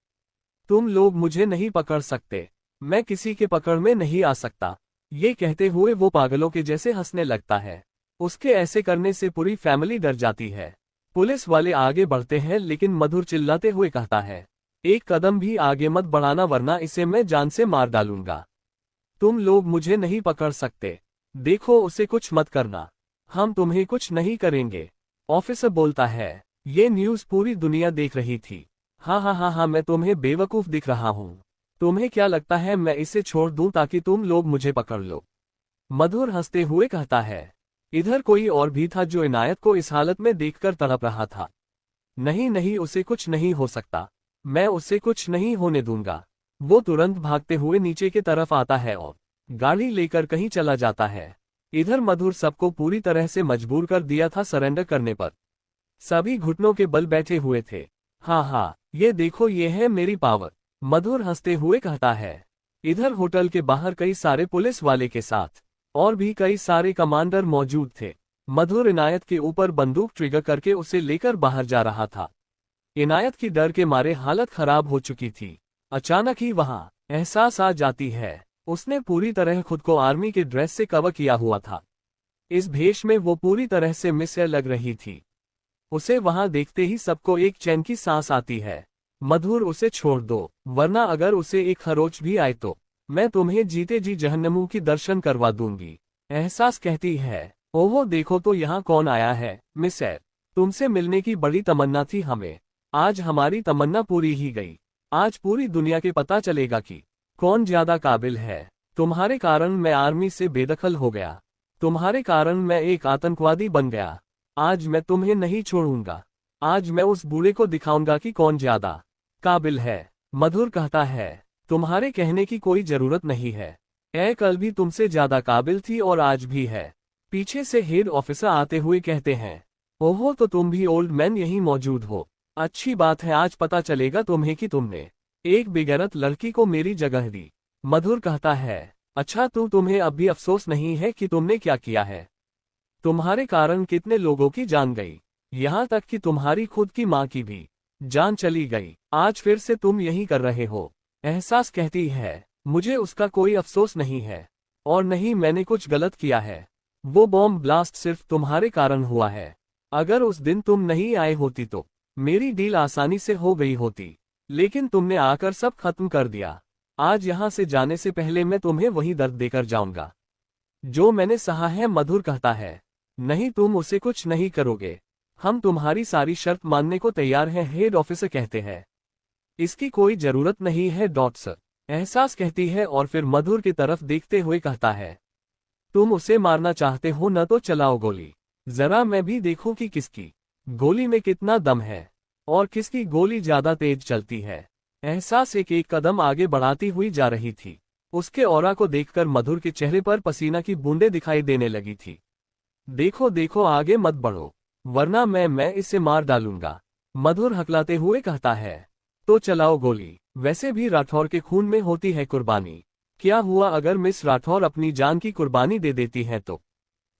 तुम लोग मुझे नहीं पकड़ सकते, मैं किसी के पकड़ में नहीं आ सकता। ये कहते हुए वो पागलों के जैसे हंसने लगता है। उसके ऐसे करने से पूरी फैमिली डर जाती है। पुलिस वाले आगे बढ़ते हैं, लेकिन मधुर चिल्लाते हुए कहता है, एक कदम भी आगे मत बढ़ाना, वरना इसे मैं जान से मार डालूंगा। तुम लोग मुझे नहीं पकड़ सकते। देखो, उसे कुछ मत करना, हम तुम्हें कुछ नहीं करेंगे। ऑफिसर बोलता है। ये न्यूज़ पूरी दुनिया देख रही थी। हाँ हाँ हाँ हाँ, मैं तुम्हें बेवकूफ दिख रहा हूँ। तुम्हें क्या लगता है मैं इसे छोड़ दूं ताकि तुम लोग मुझे पकड़ लो? मधुर हंसते हुए कहता है। इधर कोई और भी था जो इनायत को इस हालत में देखकर तड़प रहा था। नहीं नहीं, उसे कुछ नहीं हो सकता, मैं उसे कुछ नहीं होने दूंगा। वो तुरंत भागते हुए नीचे की तरफ आता है और गाड़ी लेकर कहीं चला जाता है। इधर मधुर सबको पूरी तरह से मजबूर कर दिया था सरेंडर करने पर। सभी घुटनों के बल बैठे हुए थे। हाँ हाँ, ये देखो, ये है मेरी पावर, मधुर हंसते हुए कहता है। इधर होटल के बाहर कई सारे पुलिस वाले के साथ और भी कई सारे कमांडर मौजूद थे। मधुर इनायत के ऊपर बंदूक ट्रिगर करके उसे लेकर बाहर जा रहा था। इनायत की डर के मारे हालत खराब हो चुकी थी। अचानक ही वहां एहसास आ जाती है। उसने पूरी तरह खुद को आर्मी के ड्रेस से कवर किया हुआ था। इस भेष में वो पूरी तरह से मिस्र लग रही थी। उसे वहां देखते ही सबको एक चैन की सांस आती है। मधुर, उसे छोड़ दो, वरना अगर उसे एक खरोच भी आए तो मैं तुम्हें जीते जी जहन्नमों की दर्शन करवा दूंगी। एहसास कहती है। ओहो, देखो तो यहाँ कौन आया है। मिस्र, तुमसे मिलने की बड़ी तमन्ना थी हमें। आज हमारी तमन्ना पूरी ही गई। आज पूरी दुनिया के पता चलेगा कि कौन ज्यादा काबिल है। तुम्हारे कारण मैं आर्मी से बेदखल हो गया। तुम्हारे कारण मैं एक आतंकवादी बन गया। आज मैं तुम्हें नहीं छोड़ूंगा। आज मैं उस बूढ़े को दिखाऊंगा कि कौन ज्यादा काबिल है। मधुर कहता है। तुम्हारे कहने की कोई जरूरत नहीं है। कल भी तुमसे ज्यादा काबिल थी और आज भी है। पीछे से हेड ऑफिसर आते हुए कहते हैं। ओहो, तो तुम भी ओल्ड मैन यहीं मौजूद हो। अच्छी बात है, आज पता चलेगा तुम्हें कि तुमने एक बेगैरत लड़की को मेरी जगह दी। मधुर कहता है। अच्छा, तुम्हें अब भी अफसोस नहीं है कि तुमने क्या किया है? तुम्हारे कारण कितने लोगों की जान गई, यहाँ तक कि तुम्हारी खुद की माँ की भी जान चली गई। आज फिर से तुम यही कर रहे हो। एहसास कहती है। मुझे उसका कोई अफसोस नहीं है और नहीं मैंने कुछ गलत किया है। वो बॉम्ब ब्लास्ट सिर्फ तुम्हारे कारण हुआ है। अगर उस दिन तुम नहीं आए होती तो मेरी डील आसानी से हो गई होती, लेकिन तुमने आकर सब खत्म कर दिया। आज यहाँ से जाने से पहले मैं तुम्हें वही दर्द देकर जाऊंगा जो मैंने सहा है। मधुर कहता है। नहीं, तुम उसे कुछ नहीं करोगे। हम तुम्हारी सारी शर्त मानने को तैयार हैं, हेड ऑफिसर कहते हैं। इसकी कोई जरूरत नहीं है डॉक्टर, एहसास कहती है और फिर मधुर की तरफ देखते हुए कहता है। तुम उसे मारना चाहते हो न, तो चलाओ गोली। जरा मैं भी देखूं कि किसकी गोली में कितना दम है और किसकी गोली ज्यादा तेज चलती है। एहसास एक कदम आगे बढ़ाती हुई जा रही थी। उसके ऑरा को देखकर मधुर के चेहरे पर पसीना की बूंदें दिखाई देने लगी थी। देखो देखो, आगे मत बढ़ो, वरना मैं इसे मार डालूंगा, मधुर हकलाते हुए कहता है। तो चलाओ गोली। वैसे भी राठौर के खून में होती है कुर्बानी। क्या हुआ अगर मिस राठौर अपनी जान की कुर्बानी दे देती हैं तो?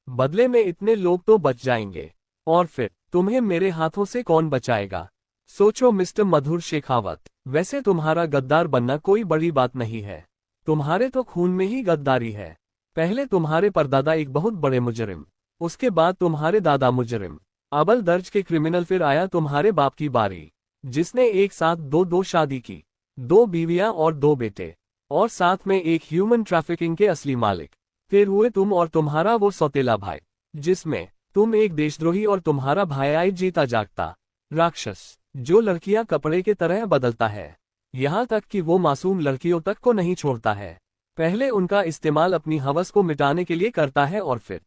बदले में इतने लोग तो बच जाएंगे, और फिर तुम्हें मेरे हाथों से कौन बचाएगा? सोचो मिस्टर मधुर शेखावत, वैसे तुम्हारा गद्दार बनना कोई बड़ी बात नहीं है। तुम्हारे तो खून में ही गद्दारी है। पहले तुम्हारे परदादा एक बहुत बड़े मुजरिम, उसके बाद तुम्हारे दादा मुजरिम, अव्वल दर्ज के क्रिमिनल, फिर आया तुम्हारे बाप की बारी, जिसने एक साथ दो शादी की, 2 बीवियां और 2 बेटे, और साथ में एक ह्यूमन ट्रैफिकिंग के असली मालिक। फिर हुए तुम और तुम्हारा वो सौतेला भाई, जिसमें तुम एक देशद्रोही और तुम्हारा भाई आई जीता जागता राक्षस, जो लड़कियां कपड़े के तरह बदलता है, यहाँ तक कि वो मासूम लड़कियों तक को नहीं छोड़ता है। पहले उनका इस्तेमाल अपनी हवस को मिटाने के लिए करता है, और फिर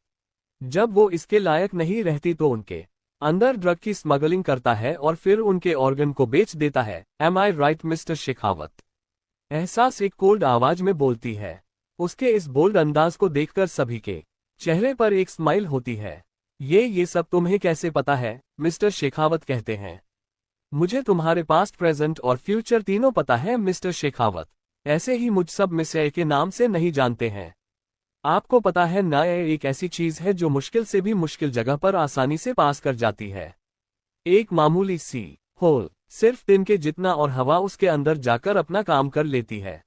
जब वो इसके लायक नहीं रहती तो उनके अंदर ड्रग की स्मगलिंग करता है और फिर उनके ऑर्गन को बेच देता है। एम आई राइट मिस्टर शेखावत? एहसास एक कोल्ड आवाज में बोलती है। उसके इस बोल्ड अंदाज को देखकर सभी के चेहरे पर एक स्माइल होती है। ये सब तुम्हें कैसे पता है? मिस्टर शेखावत कहते हैं। मुझे तुम्हारे पास्ट, प्रेजेंट और फ्यूचर तीनों पता है मिस्टर शेखावत। ऐसे ही मुझ सब में से के नाम से नहीं जानते हैं। आपको पता है ना, एक ऐसी चीज है जो मुश्किल से भी मुश्किल जगह पर आसानी से पास कर जाती है। एक मामूली सी होल, सिर्फ दिन के जितना, और हवा उसके अंदर जाकर अपना काम कर लेती है।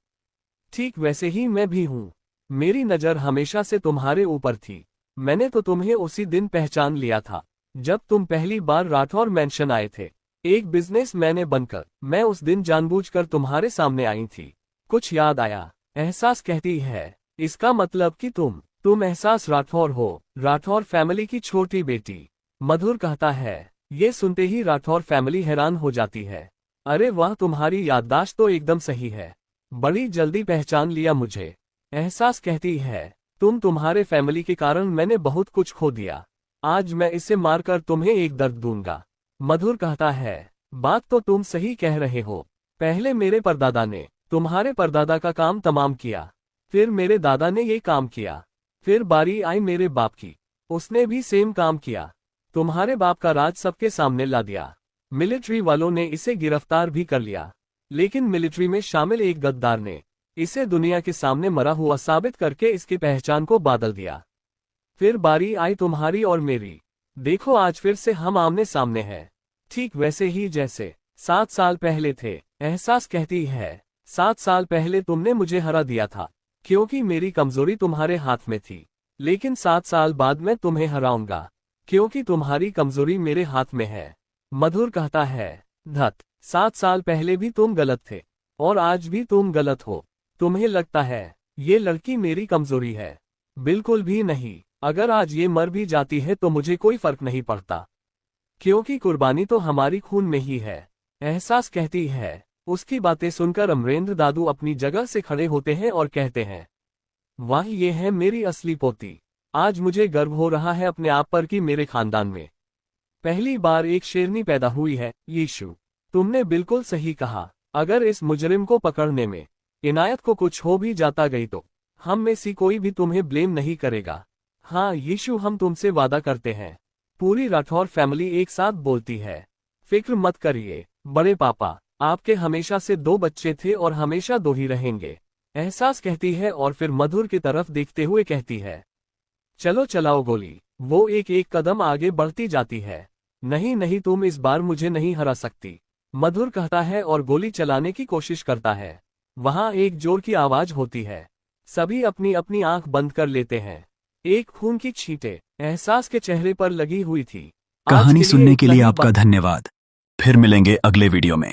ठीक वैसे ही मैं भी हूँ। मेरी नजर हमेशा से तुम्हारे ऊपर थी। मैंने तो तुम्हें उसी दिन पहचान लिया था जब तुम पहली बार राठौर मैंशन आए थे, एक बिजनेसमैन बनकर। मैं उस दिन जानबूझकर तुम्हारे सामने आई थी। कुछ याद आया? एहसास कहती है। इसका मतलब कि तुम एहसास राठौर हो, राठौर फैमिली की छोटी बेटी। मधुर कहता है। ये सुनते ही राठौर फैमिली हैरान हो जाती है। अरे वाह, तुम्हारी याददाश्त तो एकदम सही है, बड़ी जल्दी पहचान लिया मुझे। एहसास कहती है। तुम्हारे फैमिली के कारण मैंने बहुत कुछ खो दिया। आज मैं इसे मारकर तुम्हें एक दर्द दूंगा। मधुर कहता है। बात तो तुम सही कह रहे हो। पहले मेरे परदादा ने तुम्हारे परदादा का काम तमाम किया, फिर मेरे दादा ने ये काम किया, फिर बारी आई मेरे बाप की, उसने भी सेम काम किया। तुम्हारे बाप का राज सबके सामने ला दिया। मिलिट्री वालों ने इसे गिरफ्तार भी कर लिया, लेकिन मिलिट्री में शामिल एक गद्दार ने इसे दुनिया के सामने मरा हुआ साबित करके इसकी पहचान को बदल दिया। फिर बारी आई तुम्हारी और मेरी। देखो आज फिर से हम आमने सामने हैं, ठीक वैसे ही जैसे 7 साल पहले थे। एहसास कहती है। 7 साल पहले तुमने मुझे हरा दिया था, क्योंकि मेरी कमजोरी तुम्हारे हाथ में थी। लेकिन 7 साल बाद मैं तुम्हें हराऊंगा, क्योंकि तुम्हारी कमजोरी मेरे हाथ में है। मधुर कहता है। धत, 7 साल पहले भी तुम गलत थे, और आज भी तुम गलत हो। तुम्हें लगता है ये लड़की मेरी कमजोरी है? बिल्कुल भी नहीं। अगर आज ये मर भी जाती है तो मुझे कोई फर्क नहीं पड़ता, क्योंकि कुर्बानी तो हमारी खून में ही है। एहसास कहती है। उसकी बातें सुनकर अमरेंद्र दादू अपनी जगह से खड़े होते हैं और कहते हैं, वाह, ये है मेरी असली पोती। आज मुझे गर्व हो रहा है अपने आप पर कि मेरे खानदान में पहली बार एक शेरनी पैदा हुई है। यीशु, तुमने बिल्कुल सही कहा। अगर इस मुजरिम को पकड़ने में इनायत को कुछ हो भी जाता गई तो हम में से कोई भी तुम्हें ब्लेम नहीं करेगा। हाँ यीशु, हम तुमसे वादा करते हैं। पूरी राठौर फैमिली एक साथ बोलती है। फिक्र मत करिए बड़े पापा, आपके हमेशा से 2 बच्चे थे और हमेशा 2 ही रहेंगे। एहसास कहती है और फिर मधुर की तरफ देखते हुए कहती है, चलो चलाओ गोली। वो एक कदम आगे बढ़ती जाती है। नहीं नहीं, तुम इस बार मुझे नहीं हरा सकती, मधुर कहता है और गोली चलाने की कोशिश करता है। वहां एक जोर की आवाज होती है। सभी अपनी अपनी आंख बंद कर लेते हैं। एक खून की छींटे एहसास के चेहरे पर लगी हुई थी। कहानी सुनने के लिए आपका धन्यवाद। फिर मिलेंगे अगले वीडियो में।